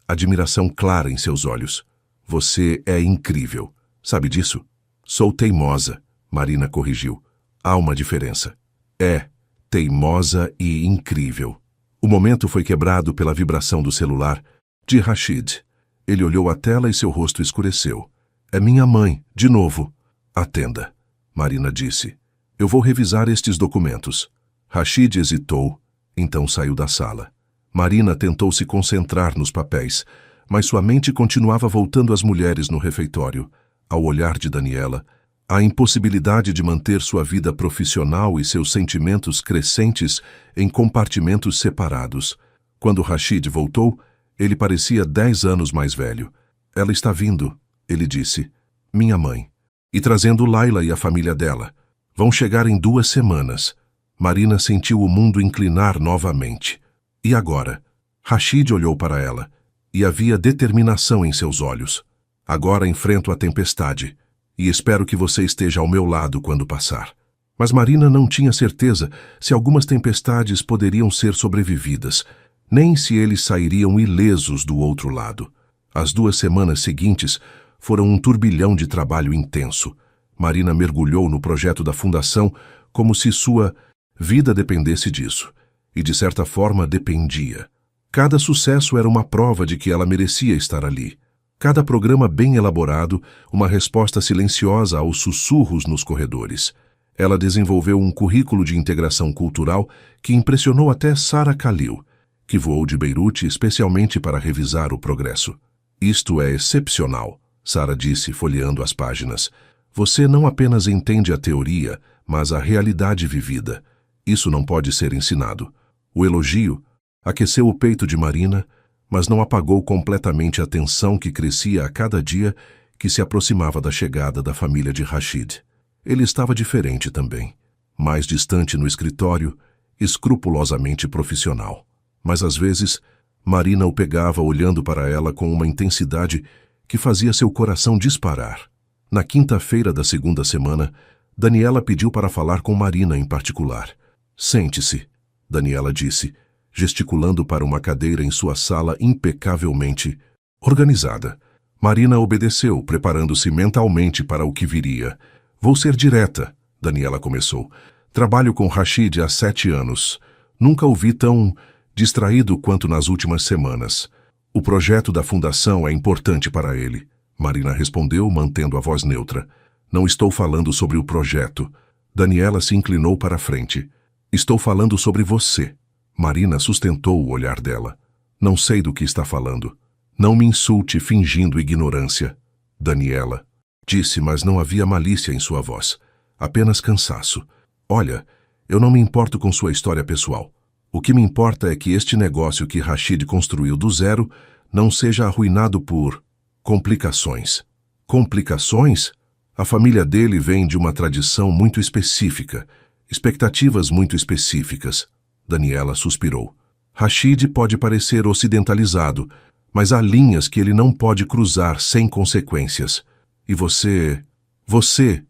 admiração clara em seus olhos. Você é incrível. Sabe disso? Sou teimosa, Marina corrigiu. Há uma diferença. É, teimosa e incrível. O momento foi quebrado pela vibração do celular de Rashid. Ele olhou a tela e seu rosto escureceu. É minha mãe, de novo. Atenda, Marina disse. Eu vou revisar estes documentos. Rashid hesitou, então saiu da sala. Marina tentou se concentrar nos papéis, mas sua mente continuava voltando às mulheres no refeitório, ao olhar de Daniela, à impossibilidade de manter sua vida profissional e seus sentimentos crescentes em compartimentos separados. Quando Rashid voltou, ele parecia 10 anos mais velho. Ela está vindo, ele disse. Minha mãe. E trazendo Laila e a família dela. Vão chegar em 2 semanas. Marina sentiu o mundo inclinar novamente. E agora? Rashid olhou para ela, e havia determinação em seus olhos. Agora enfrento a tempestade, e espero que você esteja ao meu lado quando passar. Mas Marina não tinha certeza se algumas tempestades poderiam ser sobrevividas, nem se eles sairiam ilesos do outro lado. As 2 semanas seguintes foram um turbilhão de trabalho intenso. Marina mergulhou no projeto da fundação como se sua vida dependesse disso. E de certa forma dependia. Cada sucesso era uma prova de que ela merecia estar ali. Cada programa bem elaborado, uma resposta silenciosa aos sussurros nos corredores. Ela desenvolveu um currículo de integração cultural que impressionou até Sara Khalil, que voou de Beirute especialmente para revisar o progresso. Isto é excepcional, Sara disse, folheando as páginas. Você não apenas entende a teoria, mas a realidade vivida. Isso não pode ser ensinado. O elogio aqueceu o peito de Marina, mas não apagou completamente a tensão que crescia a cada dia que se aproximava da chegada da família de Rashid. Ele estava diferente também, mais distante no escritório, escrupulosamente profissional. Mas às vezes, Marina o pegava olhando para ela com uma intensidade que fazia seu coração disparar. Na quinta-feira da 2ª semana, Daniela pediu para falar com Marina em particular. Sente-se, Daniela disse, gesticulando para uma cadeira em sua sala impecavelmente organizada. Marina obedeceu, preparando-se mentalmente para o que viria. Vou ser direta, Daniela começou. Trabalho com Rashid há 7 anos. Nunca o vi tão distraído quanto nas últimas semanas. O projeto da fundação é importante para ele, Marina respondeu, mantendo a voz neutra. Não estou falando sobre o projeto. Daniela se inclinou para a frente. Estou falando sobre você. Marina sustentou o olhar dela. Não sei do que está falando. Não me insulte fingindo ignorância. Daniela disse, mas não havia malícia em sua voz. Apenas cansaço. Olha, eu não me importo com sua história pessoal. O que me importa é que este negócio que Rashid construiu do zero não seja arruinado por complicações. Complicações? A família dele vem de uma tradição muito específica, expectativas muito específicas. Daniela suspirou. Rashid pode parecer ocidentalizado, mas há linhas que ele não pode cruzar sem consequências. E você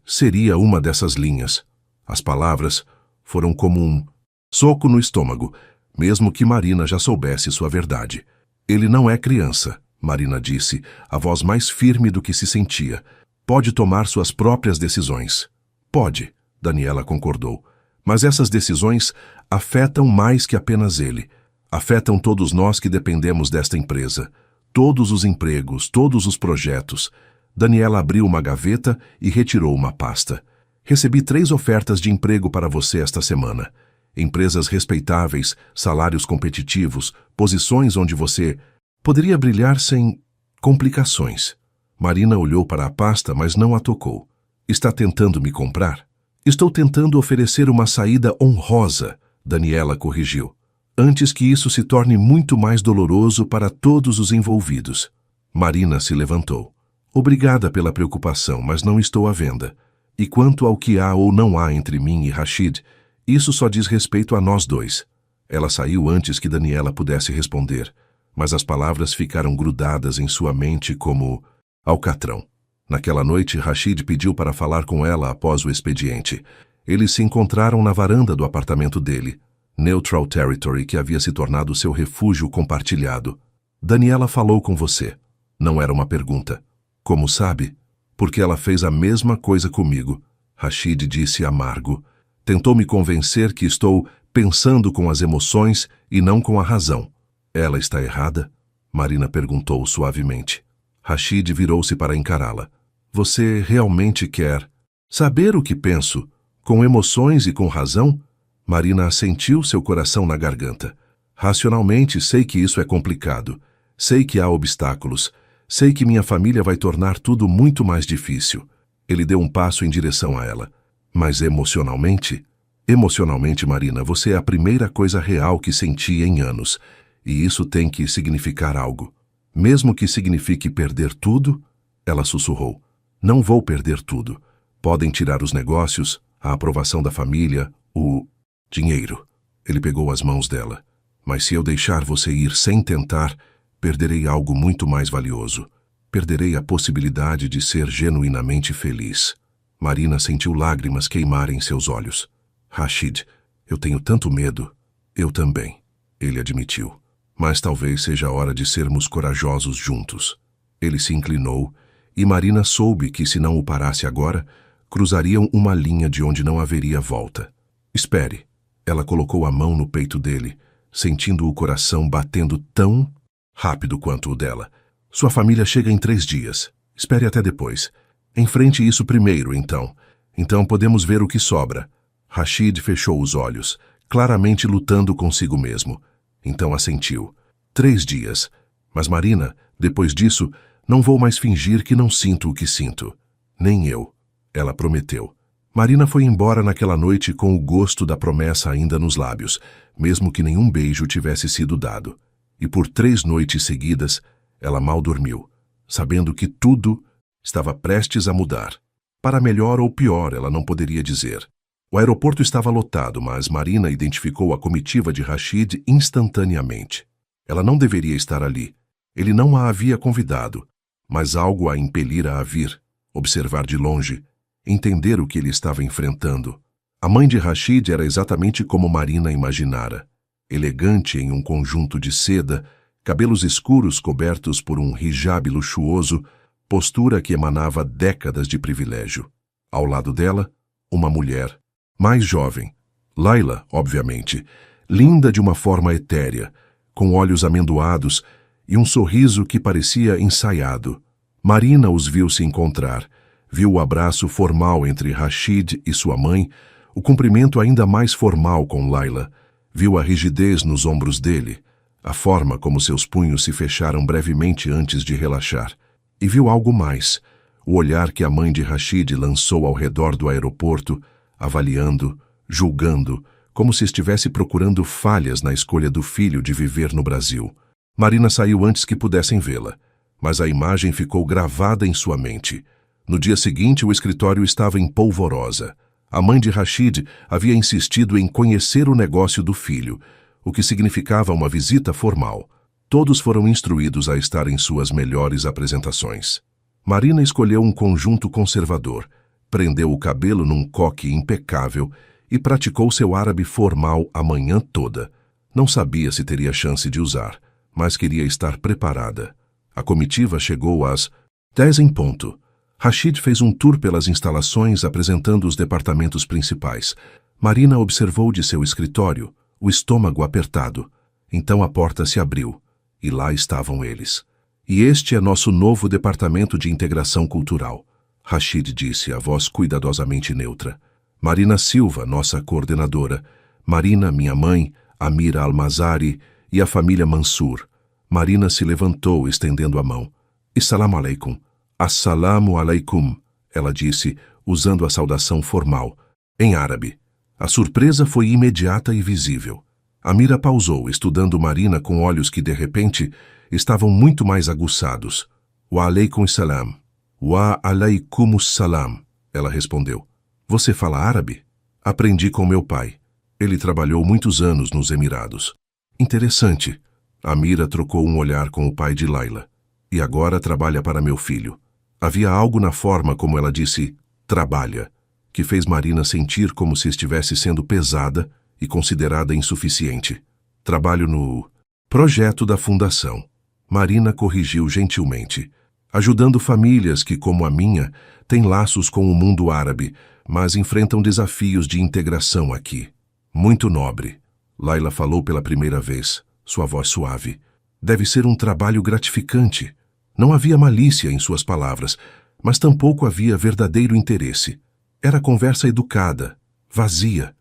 seria uma dessas linhas. As palavras foram como um soco no estômago, mesmo que Marina já soubesse sua verdade. Ele não é criança, Marina disse, a voz mais firme do que se sentia. Pode tomar suas próprias decisões. Pode, Daniela concordou. Mas essas decisões afetam mais que apenas ele. Afetam todos nós que dependemos desta empresa. Todos os empregos, todos os projetos. Daniela abriu uma gaveta e retirou uma pasta. Recebi 3 ofertas de emprego para você esta semana. Empresas respeitáveis, salários competitivos, posições onde você poderia brilhar sem complicações. Marina olhou para a pasta, mas não a tocou. Está tentando me comprar? Estou tentando oferecer uma saída honrosa, Daniela corrigiu, antes que isso se torne muito mais doloroso para todos os envolvidos. Marina se levantou. Obrigada pela preocupação, mas não estou à venda. E quanto ao que há ou não há entre mim e Rashid, isso só diz respeito a nós dois. Ela saiu antes que Daniela pudesse responder, mas as palavras ficaram grudadas em sua mente como alcatrão. Naquela noite, Rashid pediu para falar com ela após o expediente. Eles se encontraram na varanda do apartamento dele, Neutral Territory, que havia se tornado seu refúgio compartilhado. Daniela falou com você. Não era uma pergunta. Como sabe? Porque ela fez a mesma coisa comigo, Rashid disse amargo. Tentou me convencer que estou pensando com as emoções e não com a razão. Ela está errada? Marina perguntou suavemente. Rashid virou-se para encará-la. Você realmente quer saber o que penso, com emoções e com razão? Marina assentiu, seu coração na garganta. Racionalmente, sei que isso é complicado. Sei que há obstáculos. Sei que minha família vai tornar tudo muito mais difícil. Ele deu um passo em direção a ela. Mas emocionalmente? Emocionalmente, Marina, você é a primeira coisa real que senti em anos. E isso tem que significar algo. Mesmo que signifique perder tudo? Ela sussurrou. Não vou perder tudo. Podem tirar os negócios, a aprovação da família, o dinheiro. Ele pegou as mãos dela. Mas se eu deixar você ir sem tentar, perderei algo muito mais valioso. Perderei a possibilidade de ser genuinamente feliz. Marina sentiu lágrimas queimarem seus olhos. Rashid, eu tenho tanto medo. Eu também, ele admitiu. Mas talvez seja a hora de sermos corajosos juntos. Ele se inclinou e Marina soube que se não o parasse agora, cruzariam uma linha de onde não haveria volta. Espere. Ela colocou a mão no peito dele, sentindo o coração batendo tão rápido quanto o dela. Sua família chega em 3 dias. Espere até depois. Enfrente isso primeiro, então. Então podemos ver o que sobra. Rashid fechou os olhos, claramente lutando consigo mesmo. Então assentiu. 3 dias. Mas Marina, depois disso, não vou mais fingir que não sinto o que sinto. Nem eu. Ela prometeu. Marina foi embora naquela noite com o gosto da promessa ainda nos lábios, mesmo que nenhum beijo tivesse sido dado. E por 3 noites seguidas, ela mal dormiu, sabendo que tudo estava prestes a mudar. Para melhor ou pior, ela não poderia dizer. O aeroporto estava lotado, mas Marina identificou a comitiva de Rashid instantaneamente. Ela não deveria estar ali. Ele não a havia convidado, mas algo a impelira a vir, observar de longe, entender o que ele estava enfrentando. A mãe de Rashid era exatamente como Marina imaginara. Elegante em um conjunto de seda, cabelos escuros cobertos por um hijab luxuoso, postura que emanava décadas de privilégio. Ao lado dela, uma mulher, mais jovem, Layla, obviamente, linda de uma forma etérea, com olhos amendoados e um sorriso que parecia ensaiado. Marina os viu se encontrar, viu o abraço formal entre Rashid e sua mãe, o cumprimento ainda mais formal com Layla, viu a rigidez nos ombros dele, a forma como seus punhos se fecharam brevemente antes de relaxar, e viu algo mais, O olhar que a mãe de Rashid lançou ao redor do aeroporto, avaliando, julgando, como se estivesse procurando falhas na escolha do filho de viver no Brasil. Marina saiu antes que pudessem vê-la, mas a imagem ficou gravada em sua mente. No dia seguinte, o escritório estava em polvorosa. A mãe de Rashid havia insistido em conhecer o negócio do filho, o que significava uma visita formal. Todos foram instruídos a estar em suas melhores apresentações. Marina escolheu um conjunto conservador, prendeu o cabelo num coque impecável e praticou seu árabe formal a manhã toda. Não sabia se teria chance de usar, mas queria estar preparada. A comitiva chegou às 10 em ponto. Rashid fez um tour pelas instalações apresentando os departamentos principais. Marina observou de seu escritório, o estômago apertado. Então a porta se abriu, e lá estavam eles. E este é nosso novo departamento de integração cultural, Rashid disse, a voz cuidadosamente neutra. Marina Silva, nossa coordenadora. Marina, minha mãe, Amira Almazari e a família Mansur. Marina se levantou, estendendo a mão. Assalamu alaikum. Assalamu alaikum, ela disse, usando a saudação formal, em árabe. A surpresa foi imediata e visível. Amira pausou, estudando Marina com olhos que, de repente, estavam muito mais aguçados. Wa alaikum salam. Wa alaikum salam, ela respondeu. Você fala árabe? Aprendi com meu pai. Ele trabalhou muitos anos nos Emirados. Interessante. Amira trocou um olhar com o pai de Laila. E agora trabalha para meu filho. Havia algo na forma como ela disse, trabalha, que fez Marina sentir como se estivesse sendo pesada e considerada insuficiente. Trabalho no projeto da fundação. Marina corrigiu gentilmente, ajudando famílias que, como a minha, têm laços com o mundo árabe, mas enfrentam desafios de integração aqui. Muito nobre. Laila falou pela primeira vez, sua voz suave. Deve ser um trabalho gratificante. Não havia malícia em suas palavras, mas tampouco havia verdadeiro interesse. Era conversa educada, vazia.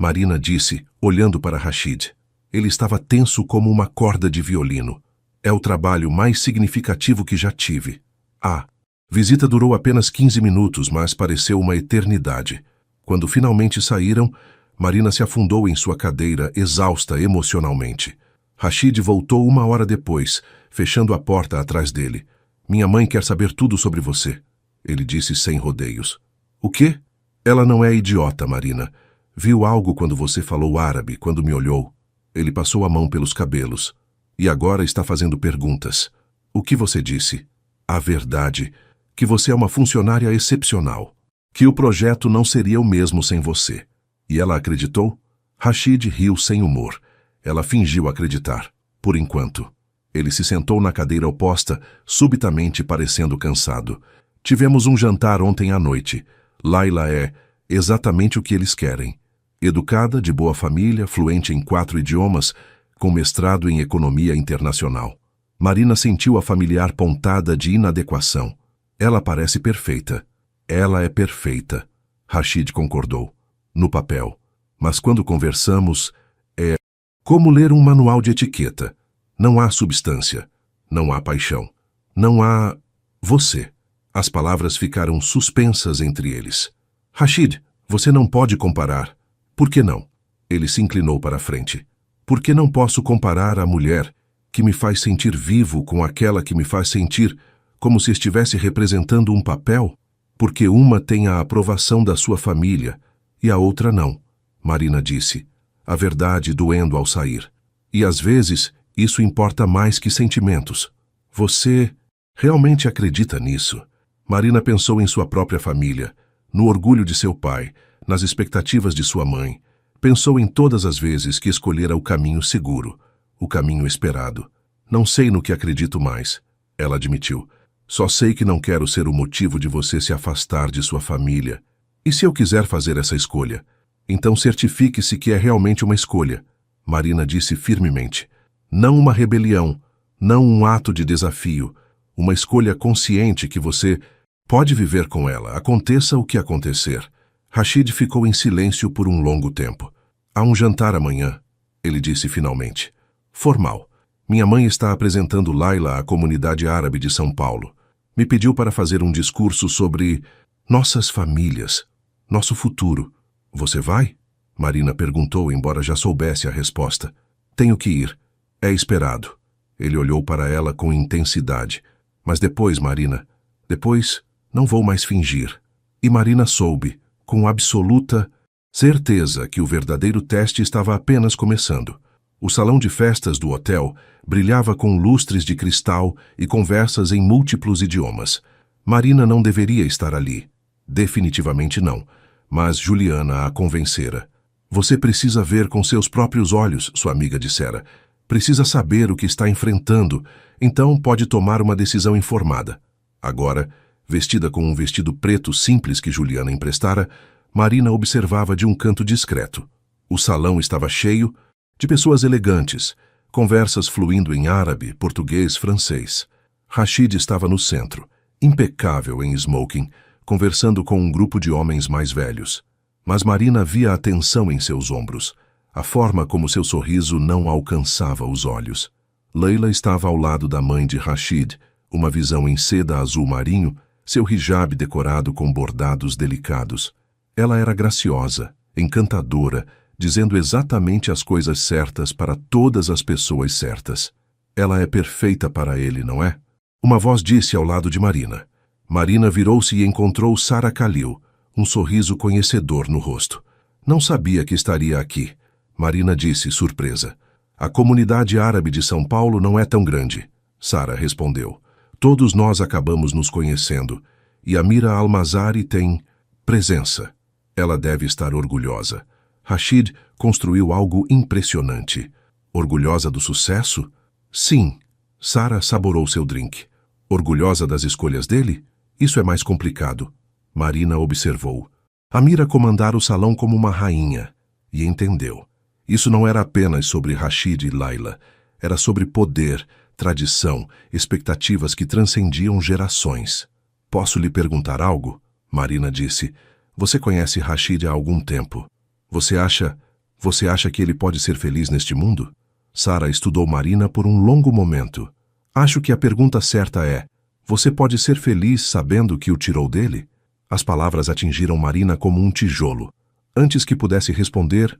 Marina disse, olhando para Rashid. Ele estava tenso como uma corda de violino. É o trabalho mais significativo que já tive. A visita durou apenas 15 minutos, mas pareceu uma eternidade. Quando finalmente saíram, Marina se afundou em sua cadeira, exausta emocionalmente. Rashid voltou 1 hora depois, fechando a porta atrás dele. Minha mãe quer saber tudo sobre você, ele disse sem rodeios. O quê? Ela não é idiota, Marina. Viu algo quando você falou árabe, quando me olhou. Ele passou a mão pelos cabelos. E agora está fazendo perguntas. O que você disse? A verdade, que você é uma funcionária excepcional. Que o projeto não seria o mesmo sem você. E ela acreditou? Rashid riu sem humor. Ela fingiu acreditar, por enquanto. Ele se sentou na cadeira oposta, subitamente parecendo cansado. Tivemos um jantar ontem à noite. Laila é exatamente o que eles querem. Educada, de boa família, fluente em 4 idiomas, com mestrado em economia internacional. Marina sentiu a familiar pontada de inadequação. Ela parece perfeita. Ela é perfeita. Rashid concordou. No papel. Mas quando conversamos, é como ler um manual de etiqueta. Não há substância. Não há paixão. Não há você. As palavras ficaram suspensas entre eles. Rashid, você não pode comparar. Por que não? Ele se inclinou para a frente. Por que não posso comparar a mulher que me faz sentir vivo com aquela que me faz sentir como se estivesse representando um papel? Porque uma tem a aprovação da sua família e a outra não, Marina disse, a verdade doendo ao sair. E às vezes isso importa mais que sentimentos. Você realmente acredita nisso? Marina pensou em sua própria família, no orgulho de seu pai, nas expectativas de sua mãe. Pensou em todas as vezes que escolhera o caminho seguro, o caminho esperado. Não sei no que acredito mais, ela admitiu. Só sei que não quero ser o motivo de você se afastar de sua família. E se eu quiser fazer essa escolha? Então certifique-se que é realmente uma escolha, Marina disse firmemente. Não uma rebelião, não um ato de desafio, uma escolha consciente que você pode viver com ela, aconteça o que acontecer. Rashid ficou em silêncio por um longo tempo. Há um jantar amanhã, ele disse finalmente. Formal. Minha mãe está apresentando Laila à comunidade árabe de São Paulo. Me pediu para fazer um discurso sobre nossas famílias, nosso futuro. Você vai? Marina perguntou, embora já soubesse a resposta. Tenho que ir. É esperado. Ele olhou para ela com intensidade. Mas depois, Marina, depois não vou mais fingir. E Marina soube, com absoluta certeza, que o verdadeiro teste estava apenas começando. O salão de festas do hotel brilhava com lustres de cristal e conversas em múltiplos idiomas. Marina não deveria estar ali. Definitivamente não. Mas Juliana a convencera. Você precisa ver com seus próprios olhos, sua amiga dissera. Precisa saber o que está enfrentando, então pode tomar uma decisão informada. Agora, vestida com um vestido preto simples que Juliana emprestara, Marina observava de um canto discreto. O salão estava cheio de pessoas elegantes, conversas fluindo em árabe, português, francês. Rashid estava no centro, impecável em smoking, conversando com um grupo de homens mais velhos. Mas Marina via a tensão em seus ombros, a forma como seu sorriso não alcançava os olhos. Leila estava ao lado da mãe de Rashid, uma visão em seda azul marinho, seu hijab decorado com bordados delicados. Ela era graciosa, encantadora, dizendo exatamente as coisas certas para todas as pessoas certas. Ela é perfeita para ele, não é? Uma voz disse ao lado de Marina. Marina virou-se e encontrou Sara Khalil, um sorriso conhecedor no rosto. Não sabia que estaria aqui. Marina disse, surpresa. A comunidade árabe de São Paulo não é tão grande. Sara respondeu. Todos nós acabamos nos conhecendo. E Amira Almazari tem presença. Ela deve estar orgulhosa. Rashid construiu algo impressionante. Orgulhosa do sucesso? Sim. Sara saborou seu drink. Orgulhosa das escolhas dele? Isso é mais complicado. Marina observou. Amira comandara o salão como uma rainha. E entendeu. Isso não era apenas sobre Rashid e Laila. Era sobre poder, tradição, expectativas que transcendiam gerações. Posso lhe perguntar algo? Marina disse. Você conhece Rashid há algum tempo. Você acha que ele pode ser feliz neste mundo? Sara estudou Marina por um longo momento. Acho que a pergunta certa é: você pode ser feliz sabendo que o tirou dele? As palavras atingiram Marina como um tijolo. Antes que pudesse responder,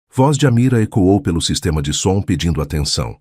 voz de Amira ecoou pelo sistema de som pedindo atenção.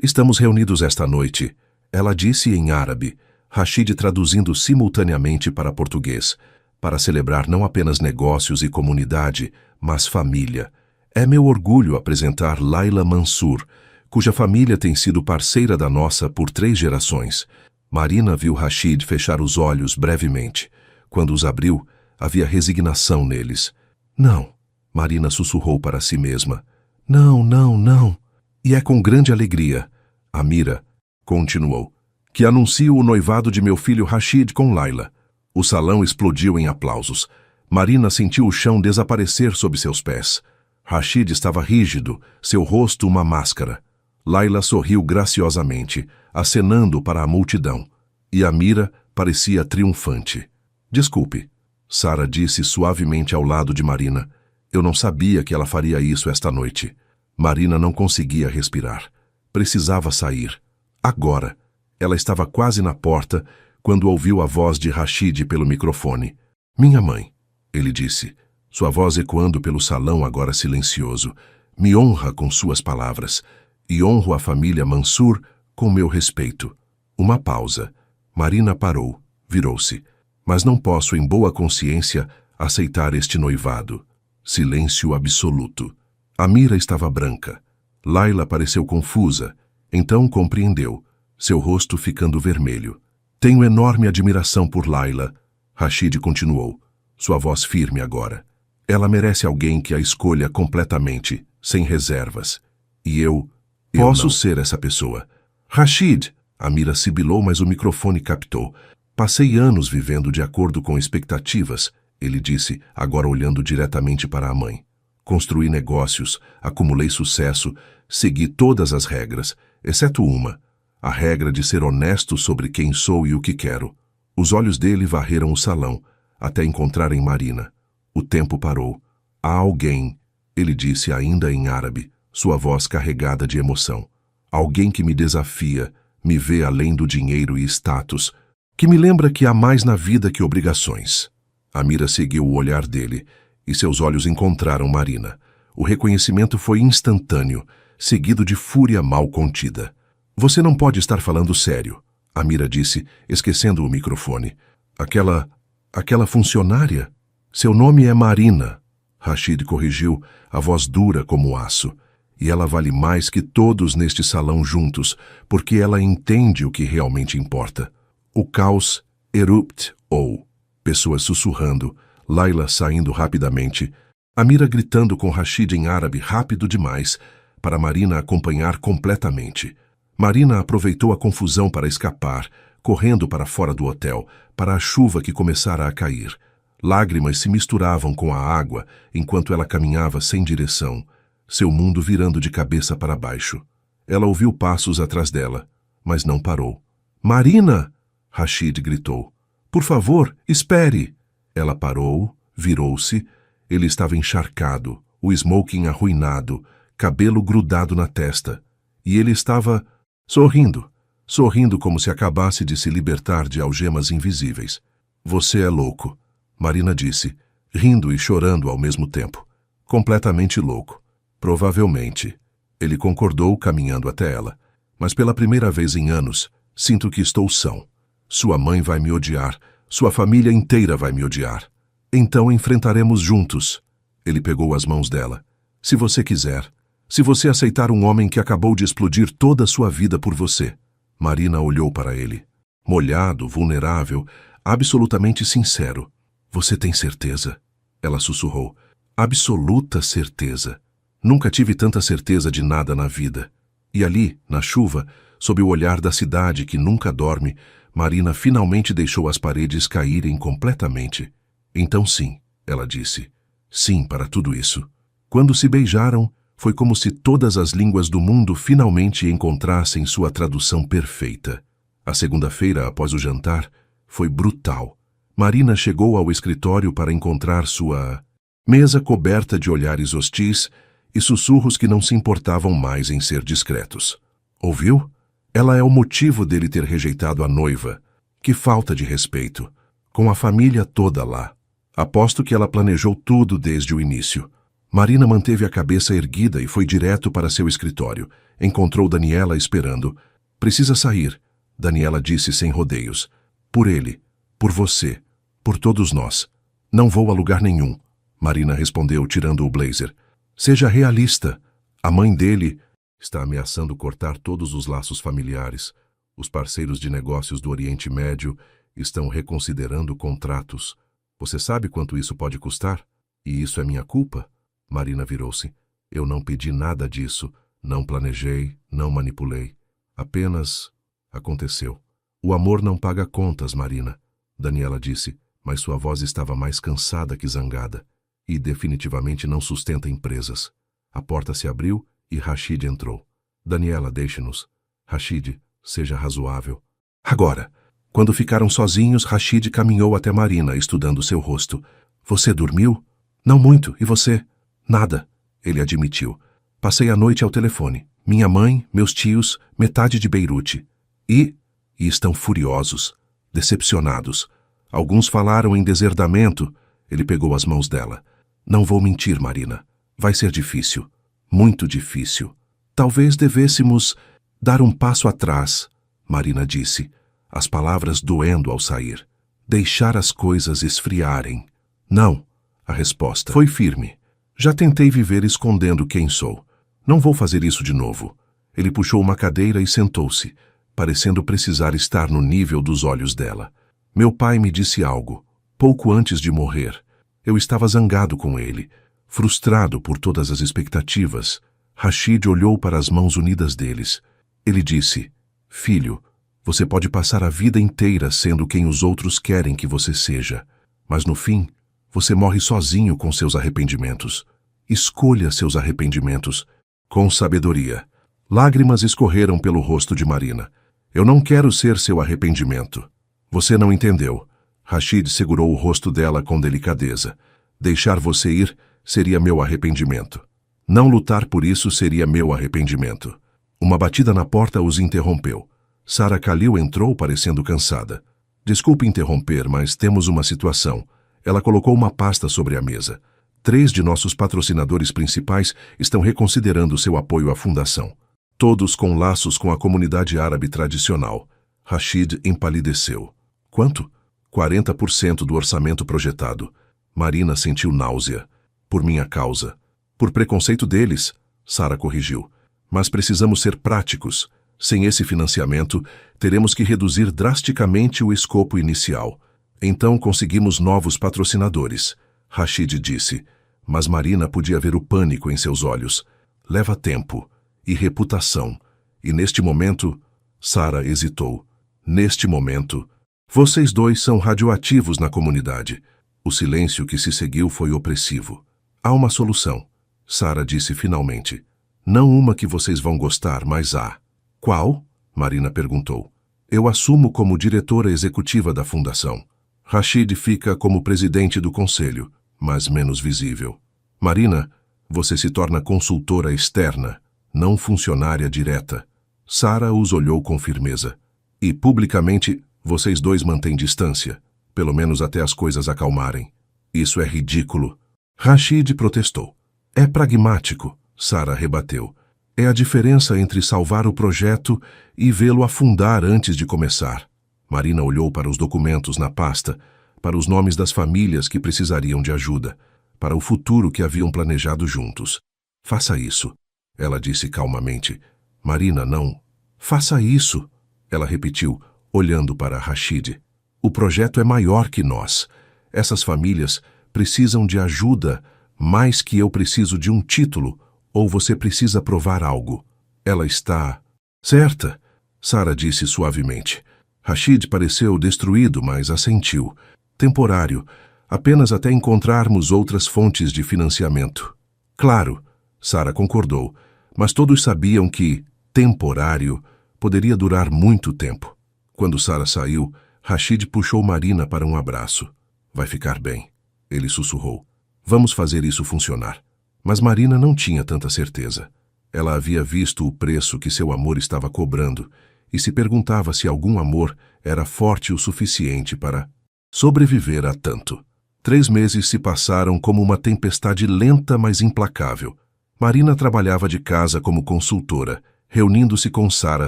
Estamos reunidos esta noite, ela disse em árabe, Rashid traduzindo simultaneamente para português, para celebrar não apenas negócios e comunidade, mas família. É meu orgulho apresentar Laila Mansur, cuja família tem sido parceira da nossa por 3 gerações. Marina viu Rashid fechar os olhos brevemente. Quando os abriu, havia resignação neles. Não, Marina sussurrou para si mesma. Não, não, não. E é com grande alegria, Amira continuou, que anuncio o noivado de meu filho Rashid com Laila. O salão explodiu em aplausos. Marina sentiu o chão desaparecer sob seus pés. Rashid estava rígido, seu rosto uma máscara. Laila sorriu graciosamente, acenando para a multidão. E Amira parecia triunfante. Desculpe, Sara disse suavemente ao lado de Marina. Eu não sabia que ela faria isso esta noite. Marina não conseguia respirar. Precisava sair. Agora. Ela estava quase na porta quando ouviu a voz de Rashid pelo microfone. Minha mãe, ele disse, sua voz ecoando pelo salão agora silencioso. Me honra com suas palavras, e honro a família Mansur com meu respeito. Uma pausa. Marina parou, virou-se. Mas não posso, em boa consciência, aceitar este noivado. Silêncio absoluto. Amira estava branca. Laila pareceu confusa. Então compreendeu, seu rosto ficando vermelho. Tenho enorme admiração por Laila, Rashid continuou, sua voz firme agora. Ela merece alguém que a escolha completamente, sem reservas. E eu posso ser essa pessoa. Rashid, Amira sibilou, mas o microfone captou. Passei anos vivendo de acordo com expectativas, ele disse, agora olhando diretamente para a mãe. Construí negócios, acumulei sucesso, segui todas as regras, exceto uma. A regra de ser honesto sobre quem sou e o que quero. Os olhos dele varreram o salão, até encontrarem Marina. O tempo parou. Há alguém, ele disse ainda em árabe, sua voz carregada de emoção. Alguém que me desafia, me vê além do dinheiro e status, que me lembra que há mais na vida que obrigações. Amira seguiu o olhar dele, e seus olhos encontraram Marina. O reconhecimento foi instantâneo, seguido de fúria mal contida. Você não pode estar falando sério, Amira disse, esquecendo o microfone. Aquela funcionária? Seu nome é Marina, Rashid corrigiu, a voz dura como aço. E ela vale mais que todos neste salão juntos, porque ela entende o que realmente importa. O caos eruptou. Pessoas sussurrando, Laila saindo rapidamente, Amira gritando com Rashid em árabe rápido demais, para Marina acompanhar completamente. Marina aproveitou a confusão para escapar, correndo para fora do hotel, para a chuva que começara a cair. Lágrimas se misturavam com a água enquanto ela caminhava sem direção, seu mundo virando de cabeça para baixo. Ela ouviu passos atrás dela, mas não parou. Marina! Rashid gritou. Por favor, espere! Ela parou, virou-se. Ele estava encharcado, o smoking arruinado, cabelo grudado na testa. E ele estava sorrindo como se acabasse de se libertar de algemas invisíveis. Você é louco, Marina disse, rindo e chorando ao mesmo tempo. Completamente louco. Provavelmente. Ele concordou, caminhando até ela. Mas pela primeira vez em anos, sinto que estou são. Sua mãe vai me odiar. Sua família inteira vai me odiar. Então enfrentaremos juntos. Ele pegou as mãos dela. Se você quiser. Se você aceitar um homem que acabou de explodir toda a sua vida por você. Marina olhou para ele. Molhado, vulnerável, absolutamente sincero. Você tem certeza? Ela sussurrou. Absoluta certeza. Nunca tive tanta certeza de nada na vida. E ali, na chuva, sob o olhar da cidade que nunca dorme, Marina finalmente deixou as paredes caírem completamente. Então sim, ela disse. Sim para tudo isso. Quando se beijaram, foi como se todas as línguas do mundo finalmente encontrassem sua tradução perfeita. A segunda-feira, após o jantar, foi brutal. Marina chegou ao escritório para encontrar sua mesa coberta de olhares hostis e sussurros que não se importavam mais em ser discretos. Ouviu? Ela é o motivo dele ter rejeitado a noiva. Que falta de respeito. Com a família toda lá. Aposto que ela planejou tudo desde o início. Marina manteve a cabeça erguida e foi direto para seu escritório. Encontrou Daniela esperando. Precisa sair, Daniela disse sem rodeios. Por ele, por você, por todos nós. Não vou a lugar nenhum, Marina respondeu tirando o blazer. Seja realista. A mãe dele está ameaçando cortar todos os laços familiares. Os parceiros de negócios do Oriente Médio estão reconsiderando contratos. Você sabe quanto isso pode custar? E isso é minha culpa? Marina virou-se. Eu não pedi nada disso. Não planejei, não manipulei. Apenas aconteceu. O amor não paga contas, Marina, Daniela disse, mas sua voz estava mais cansada que zangada. E definitivamente não sustenta empresas. A porta se abriu e Rashid entrou. Daniela, deixe-nos. Rashid, seja razoável. Agora. Quando ficaram sozinhos, Rashid caminhou até Marina, estudando seu rosto. Você dormiu? Não muito. E você? Nada, ele admitiu. Passei a noite ao telefone. Minha mãe, meus tios, metade de Beirute. E estão furiosos, decepcionados. Alguns falaram em deserdamento. Ele pegou as mãos dela. Não vou mentir, Marina. Vai ser difícil. Muito difícil. Talvez devêssemos dar um passo atrás, Marina disse, as palavras doendo ao sair. Deixar as coisas esfriarem. Não, a resposta foi firme. Já tentei viver escondendo quem sou. Não vou fazer isso de novo. Ele puxou uma cadeira e sentou-se, parecendo precisar estar no nível dos olhos dela. Meu pai me disse algo, pouco antes de morrer. Eu estava zangado com ele, frustrado por todas as expectativas. Rashid olhou para as mãos unidas deles. Ele disse, filho, você pode passar a vida inteira sendo quem os outros querem que você seja, mas no fim, você morre sozinho com seus arrependimentos. Escolha seus arrependimentos com sabedoria. Lágrimas escorreram pelo rosto de Marina. Eu não quero ser seu arrependimento. Você não entendeu. Rashid segurou o rosto dela com delicadeza. Deixar você ir seria meu arrependimento. Não lutar por isso seria meu arrependimento. Uma batida na porta os interrompeu. Sara Khalil entrou parecendo cansada. Desculpe interromper, mas temos uma situação. Ela colocou uma pasta sobre a mesa. 3 de nossos patrocinadores principais estão reconsiderando seu apoio à fundação. Todos com laços com a comunidade árabe tradicional. Rashid empalideceu. Quanto? 40% do orçamento projetado. Marina sentiu náusea. Por minha causa. Por preconceito deles, Sara corrigiu. Mas precisamos ser práticos. Sem esse financiamento, teremos que reduzir drasticamente o escopo inicial. Então conseguimos novos patrocinadores. Rashid disse. Mas Marina podia ver o pânico em seus olhos. Leva tempo. E reputação. E neste momento, Sara hesitou. Neste momento, vocês 2 são radioativos na comunidade. O silêncio que se seguiu foi opressivo. Há uma solução, Sara disse finalmente. Não uma que vocês vão gostar, mas há. Qual? Marina perguntou. Eu assumo como diretora executiva da fundação. Rashid fica como presidente do conselho, mas menos visível. Marina, você se torna consultora externa, não funcionária direta. Sara os olhou com firmeza. E, publicamente, vocês 2 mantêm distância, pelo menos até as coisas acalmarem. Isso é ridículo. Rashid protestou. É pragmático, Sara rebateu. É a diferença entre salvar o projeto e vê-lo afundar antes de começar. Marina olhou para os documentos na pasta, para os nomes das famílias que precisariam de ajuda, para o futuro que haviam planejado juntos. Faça isso, ela disse calmamente. Marina, não. Faça isso, ela repetiu, olhando para Rashid. O projeto é maior que nós. Essas famílias precisam de ajuda mais que eu preciso de um título, ou você precisa provar algo. Ela está... certa, Sara disse suavemente. Rashid pareceu destruído, mas assentiu. Temporário, apenas até encontrarmos outras fontes de financiamento. Claro, Sara concordou, mas todos sabiam que temporário poderia durar muito tempo. Quando Sara saiu, Rashid puxou Marina para um abraço. Vai ficar bem, ele sussurrou. Vamos fazer isso funcionar. Mas Marina não tinha tanta certeza. Ela havia visto o preço que seu amor estava cobrando e se perguntava se algum amor era forte o suficiente para sobreviver a tanto. 3 meses se passaram como uma tempestade lenta, mas implacável. Marina trabalhava de casa como consultora, reunindo-se com Sara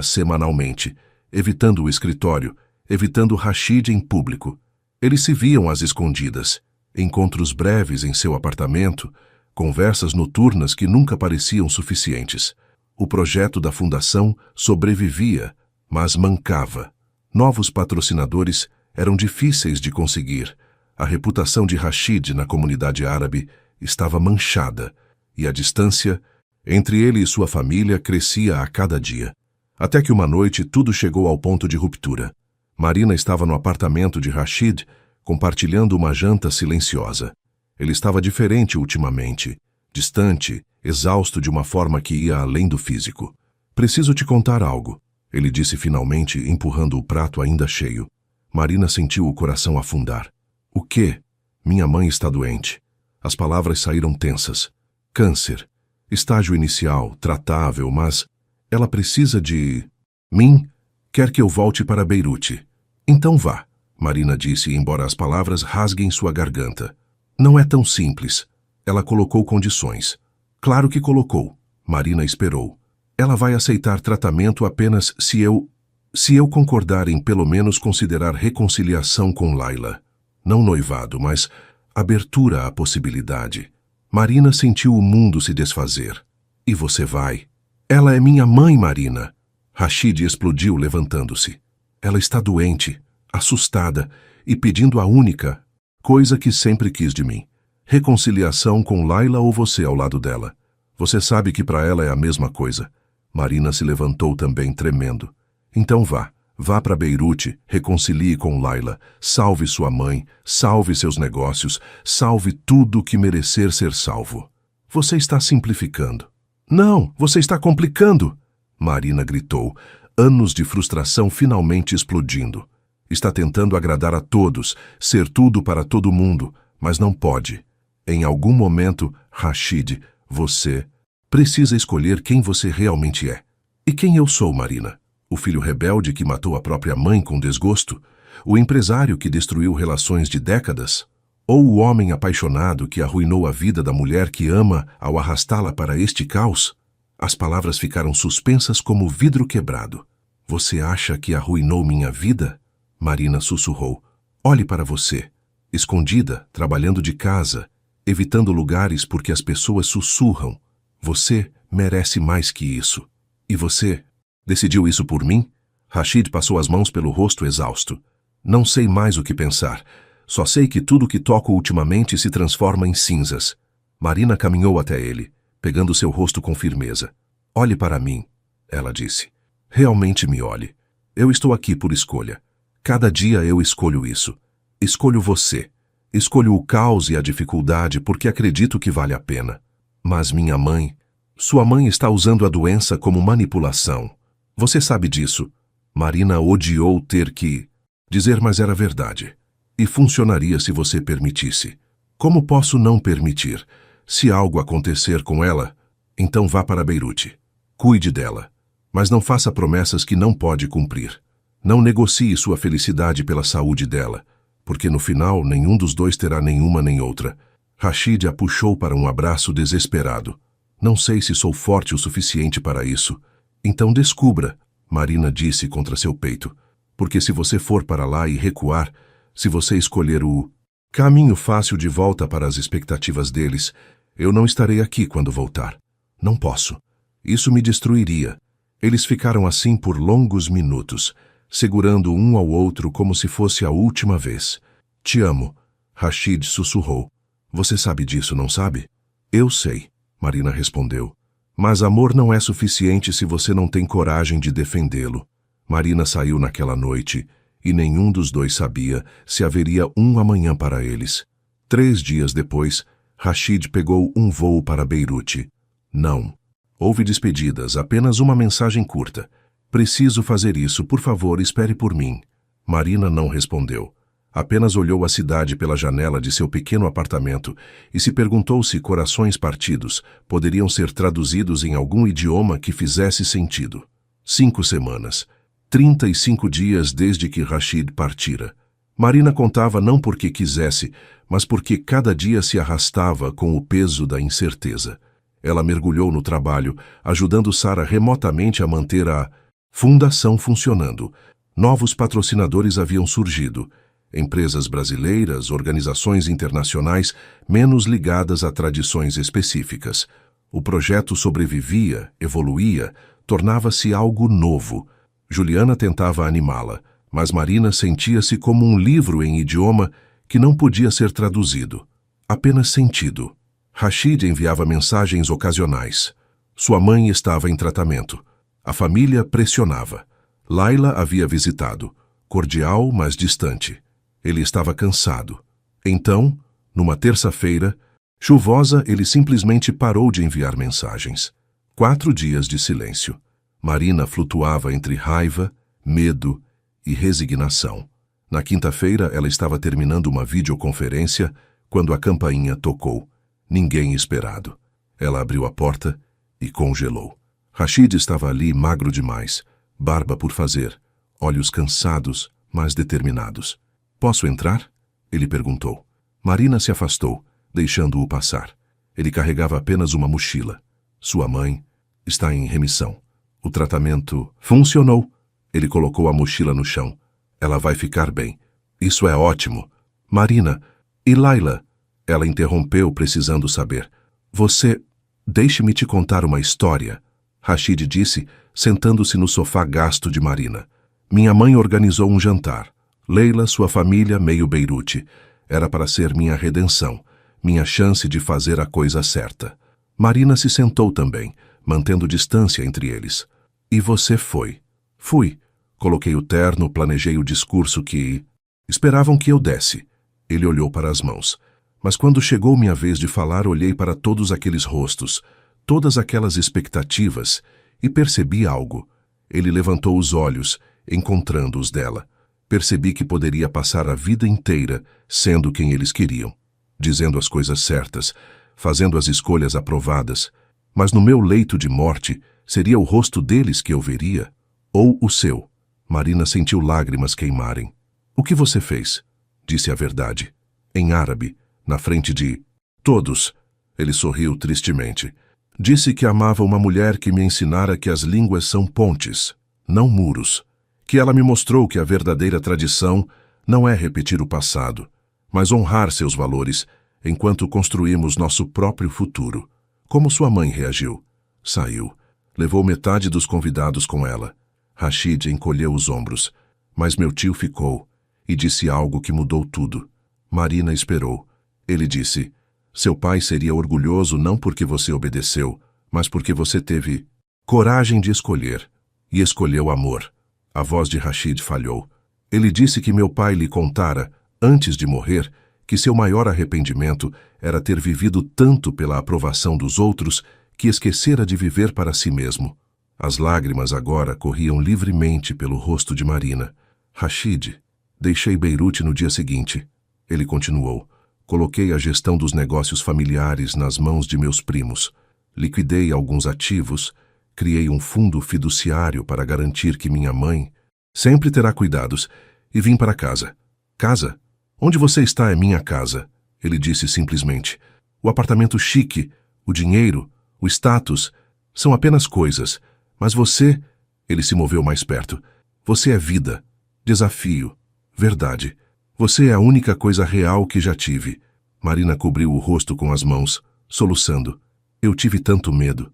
semanalmente, evitando o escritório, evitando Rashid em público. Eles se viam às escondidas, encontros breves em seu apartamento, conversas noturnas que nunca pareciam suficientes. O projeto da fundação sobrevivia, mas mancava. Novos patrocinadores eram difíceis de conseguir. A reputação de Rashid na comunidade árabe estava manchada, e a distância entre ele e sua família crescia a cada dia. Até que uma noite tudo chegou ao ponto de ruptura. Marina estava no apartamento de Rashid, compartilhando uma janta silenciosa. Ele estava diferente ultimamente, distante, exausto de uma forma que ia além do físico. Preciso te contar algo, ele disse finalmente, empurrando o prato ainda cheio. Marina sentiu o coração afundar. O quê? Minha mãe está doente. As palavras saíram tensas. Câncer. Estágio inicial, tratável, mas ela precisa de mim. Quer que eu volte para Beirute. Então vá, Marina disse, embora as palavras rasguem sua garganta. Não é tão simples. Ela colocou condições. Claro que colocou. Marina esperou. Ela vai aceitar tratamento apenas se eu concordar em pelo menos considerar reconciliação com Laila. Não noivado, mas abertura à possibilidade. Marina sentiu o mundo se desfazer. E você vai? Ela é minha mãe, Marina. Rashid explodiu, levantando-se. Ela está doente, assustada e pedindo a única coisa que sempre quis de mim. Reconciliação com Laila ou você ao lado dela. Você sabe que para ela é a mesma coisa. Marina se levantou também, tremendo. Então vá. Vá para Beirute, reconcilie com Laila, salve sua mãe, salve seus negócios, salve tudo que merecer ser salvo. Você está simplificando. Não, você está complicando! Marina gritou, anos de frustração finalmente explodindo. Está tentando agradar a todos, ser tudo para todo mundo, mas não pode. Em algum momento, Rashid, você precisa escolher quem você realmente é. E quem eu sou, Marina? O filho rebelde que matou a própria mãe com desgosto? O empresário que destruiu relações de décadas? Ou o homem apaixonado que arruinou a vida da mulher que ama ao arrastá-la para este caos? As palavras ficaram suspensas como vidro quebrado. Você acha que arruinou minha vida? Marina sussurrou. Olhe para você. Escondida, trabalhando de casa, evitando lugares porque as pessoas sussurram. Você merece mais que isso. E você decidiu isso por mim? Rashid passou as mãos pelo rosto exausto. Não sei mais o que pensar. Só sei que tudo que toco ultimamente se transforma em cinzas. Marina caminhou até ele, pegando seu rosto com firmeza. Olhe para mim, ela disse. Realmente me olhe. Eu estou aqui por escolha. Cada dia eu escolho isso. Escolho você. Escolho o caos e a dificuldade porque acredito que vale a pena. Mas minha mãe... Sua mãe está usando a doença como manipulação. Você sabe disso. Marina odiou ter que dizer, mas era verdade. E funcionaria se você permitisse. Como posso não permitir? Se algo acontecer com ela, então vá para Beirute. Cuide dela. Mas não faça promessas que não pode cumprir. Não negocie sua felicidade pela saúde dela, porque no final nenhum dos dois terá nenhuma nem outra. Rashid a puxou para um abraço desesperado. Não sei se sou forte o suficiente para isso. Então descubra, Marina disse contra seu peito. Porque se você for para lá e recuar, se você escolher o caminho fácil de volta para as expectativas deles, eu não estarei aqui quando voltar. Não posso. Isso me destruiria. Eles ficaram assim por longos minutos, segurando um ao outro como se fosse a última vez. Te amo, Rashid sussurrou. Você sabe disso, não sabe? Eu sei, Marina respondeu. Mas amor não é suficiente se você não tem coragem de defendê-lo. Marina saiu naquela noite e nenhum dos dois sabia se haveria um amanhã para eles. 3 dias depois, Rashid pegou um voo para Beirute. Não. Houve despedidas, apenas uma mensagem curta. Preciso fazer isso, por favor, espere por mim. Marina não respondeu. Apenas olhou a cidade pela janela de seu pequeno apartamento e se perguntou se corações partidos poderiam ser traduzidos em algum idioma que fizesse sentido. 5 semanas. 35 dias desde que Rashid partira. Marina contava não porque quisesse, mas porque cada dia se arrastava com o peso da incerteza. Ela mergulhou no trabalho, ajudando Sara remotamente a manter a fundação funcionando. Novos patrocinadores haviam surgido. Empresas brasileiras, organizações internacionais menos ligadas a tradições específicas. O projeto sobrevivia, evoluía, tornava-se algo novo. Juliana tentava animá-la, mas Marina sentia-se como um livro em idioma que não podia ser traduzido. Apenas sentido. Rashid enviava mensagens ocasionais. Sua mãe estava em tratamento. A família pressionava. Laila havia visitado. Cordial, mas distante. Ele estava cansado. Então, numa terça-feira, chuvosa, ele simplesmente parou de enviar mensagens. 4 dias de silêncio. Marina flutuava entre raiva, medo e resignação. Na quinta-feira, ela estava terminando uma videoconferência quando a campainha tocou. Ninguém esperado. Ela abriu a porta e congelou. Rashid estava ali magro demais, barba por fazer, olhos cansados, mas determinados. Posso entrar? Ele perguntou. Marina se afastou, deixando-o passar. Ele carregava apenas uma mochila. Sua mãe está em remissão. O tratamento funcionou. Ele colocou a mochila no chão. Ela vai ficar bem. Isso é ótimo. Marina, e Laila? Ela interrompeu, precisando saber. Você... Deixe-me te contar uma história, Rashid disse, sentando-se no sofá gasto de Marina. Minha mãe organizou um jantar. Leila, sua família, meio Beirute. Era para ser minha redenção, minha chance de fazer a coisa certa. Marina se sentou também, mantendo distância entre eles. E você foi? Fui. Coloquei o terno, planejei o discurso que... Esperavam que eu desse. Ele olhou para as mãos. Mas quando chegou minha vez de falar, olhei para todos aqueles rostos, todas aquelas expectativas, e percebi algo. Ele levantou os olhos, encontrando os dela. Percebi que poderia passar a vida inteira sendo quem eles queriam, dizendo as coisas certas, fazendo as escolhas aprovadas. Mas no meu leito de morte, seria o rosto deles que eu veria? Ou o seu. Marina sentiu lágrimas queimarem. O que você fez? Disse a verdade. Em árabe, na frente de todos. Ele sorriu tristemente. Disse que amava uma mulher que me ensinara que as línguas são pontes, não muros. Que ela me mostrou que a verdadeira tradição não é repetir o passado, mas honrar seus valores enquanto construímos nosso próprio futuro. Como sua mãe reagiu? Saiu. Levou metade dos convidados com ela. Rashid encolheu os ombros, mas meu tio ficou e disse algo que mudou tudo. Marina esperou. Ele disse: seu pai seria orgulhoso não porque você obedeceu, mas porque você teve coragem de escolher, e escolheu amor. A voz de Rashid falhou. Ele disse que meu pai lhe contara, antes de morrer, que seu maior arrependimento era ter vivido tanto pela aprovação dos outros que esquecera de viver para si mesmo. As lágrimas agora corriam livremente pelo rosto de Marina. Rashid, deixei Beirute no dia seguinte. Ele continuou. Coloquei a gestão dos negócios familiares nas mãos de meus primos. Liquidei alguns ativos. Criei um fundo fiduciário para garantir que minha mãe sempre terá cuidados. E vim para casa. Casa? Onde você está é minha casa, ele disse simplesmente. O apartamento chique, o dinheiro, o status, são apenas coisas. Mas você, ele se moveu mais perto, você é vida, desafio, verdade. Você é a única coisa real que já tive. Marina cobriu o rosto com as mãos, soluçando. Eu tive tanto medo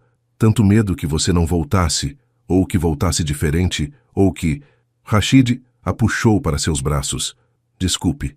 que você não voltasse, ou que voltasse diferente, ou que... Rashid a puxou para seus braços. Desculpe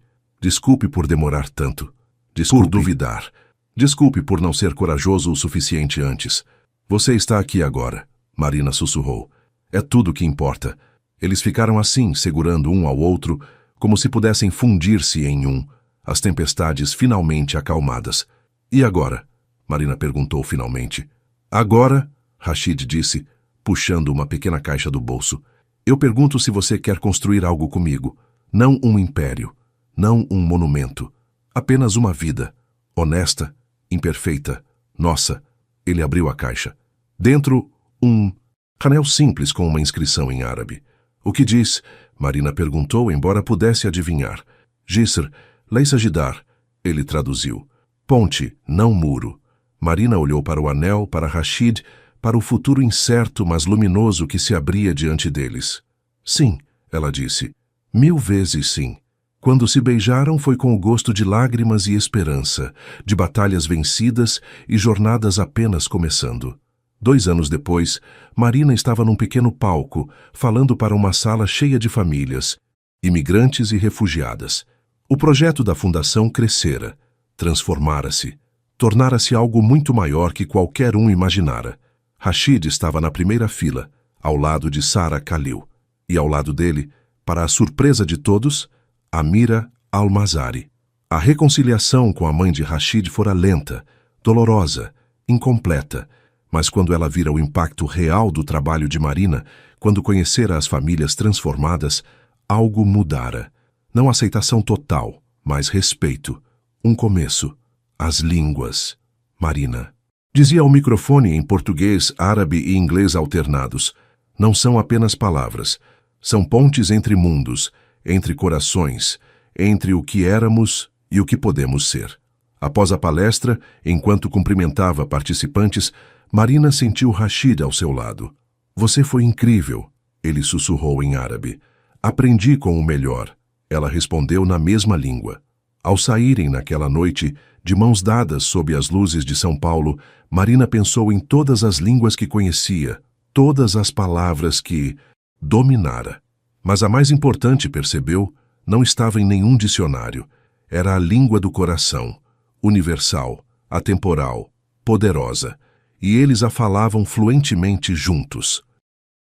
por demorar tanto. Desculpe por duvidar. Desculpe por não ser corajoso o suficiente antes. Você está aqui agora, Marina sussurrou. É tudo o que importa. Eles ficaram assim, segurando um ao outro, como se pudessem fundir-se em um, as tempestades finalmente acalmadas. E agora? Marina perguntou finalmente. Agora, Rashid disse, puxando uma pequena caixa do bolso. Eu pergunto se você quer construir algo comigo. Não um império, não um monumento. Apenas uma vida, honesta, imperfeita, nossa. Ele abriu a caixa. Dentro, um anel simples com uma inscrição em árabe. O que diz? Marina perguntou, embora pudesse adivinhar. Jisr, Leissa Jidar, ele traduziu. Ponte, não muro. Marina olhou para o anel, para Rashid, para o futuro incerto, mas luminoso que se abria diante deles. Sim, ela disse. 1000 vezes sim. Quando se beijaram foi com o gosto de lágrimas e esperança, de batalhas vencidas e jornadas apenas começando. 2 anos depois, Marina estava num pequeno palco, falando para uma sala cheia de famílias, imigrantes e refugiadas. O projeto da fundação crescera, transformara-se, tornara-se algo muito maior que qualquer um imaginara. Rashid estava na primeira fila, ao lado de Sara Khalil, e ao lado dele, para a surpresa de todos, Amira Al-Mazari. A reconciliação com a mãe de Rashid fora lenta, dolorosa, incompleta, mas quando ela vira o impacto real do trabalho de Marina, quando conhecera as famílias transformadas, algo mudara. Não aceitação total, mas respeito. Um começo. As línguas. Marina dizia ao microfone em português, árabe e inglês alternados. Não são apenas palavras. São pontes entre mundos, entre corações, entre o que éramos e o que podemos ser. Após a palestra, enquanto cumprimentava participantes, Marina sentiu Rashid ao seu lado. Você foi incrível, ele sussurrou em árabe. Aprendi com o melhor, ela respondeu na mesma língua. Ao saírem naquela noite, de mãos dadas sob as luzes de São Paulo, Marina pensou em todas as línguas que conhecia, todas as palavras que dominara. Mas a mais importante, percebeu, não estava em nenhum dicionário. Era a língua do coração, universal, atemporal, poderosa. E eles a falavam fluentemente juntos.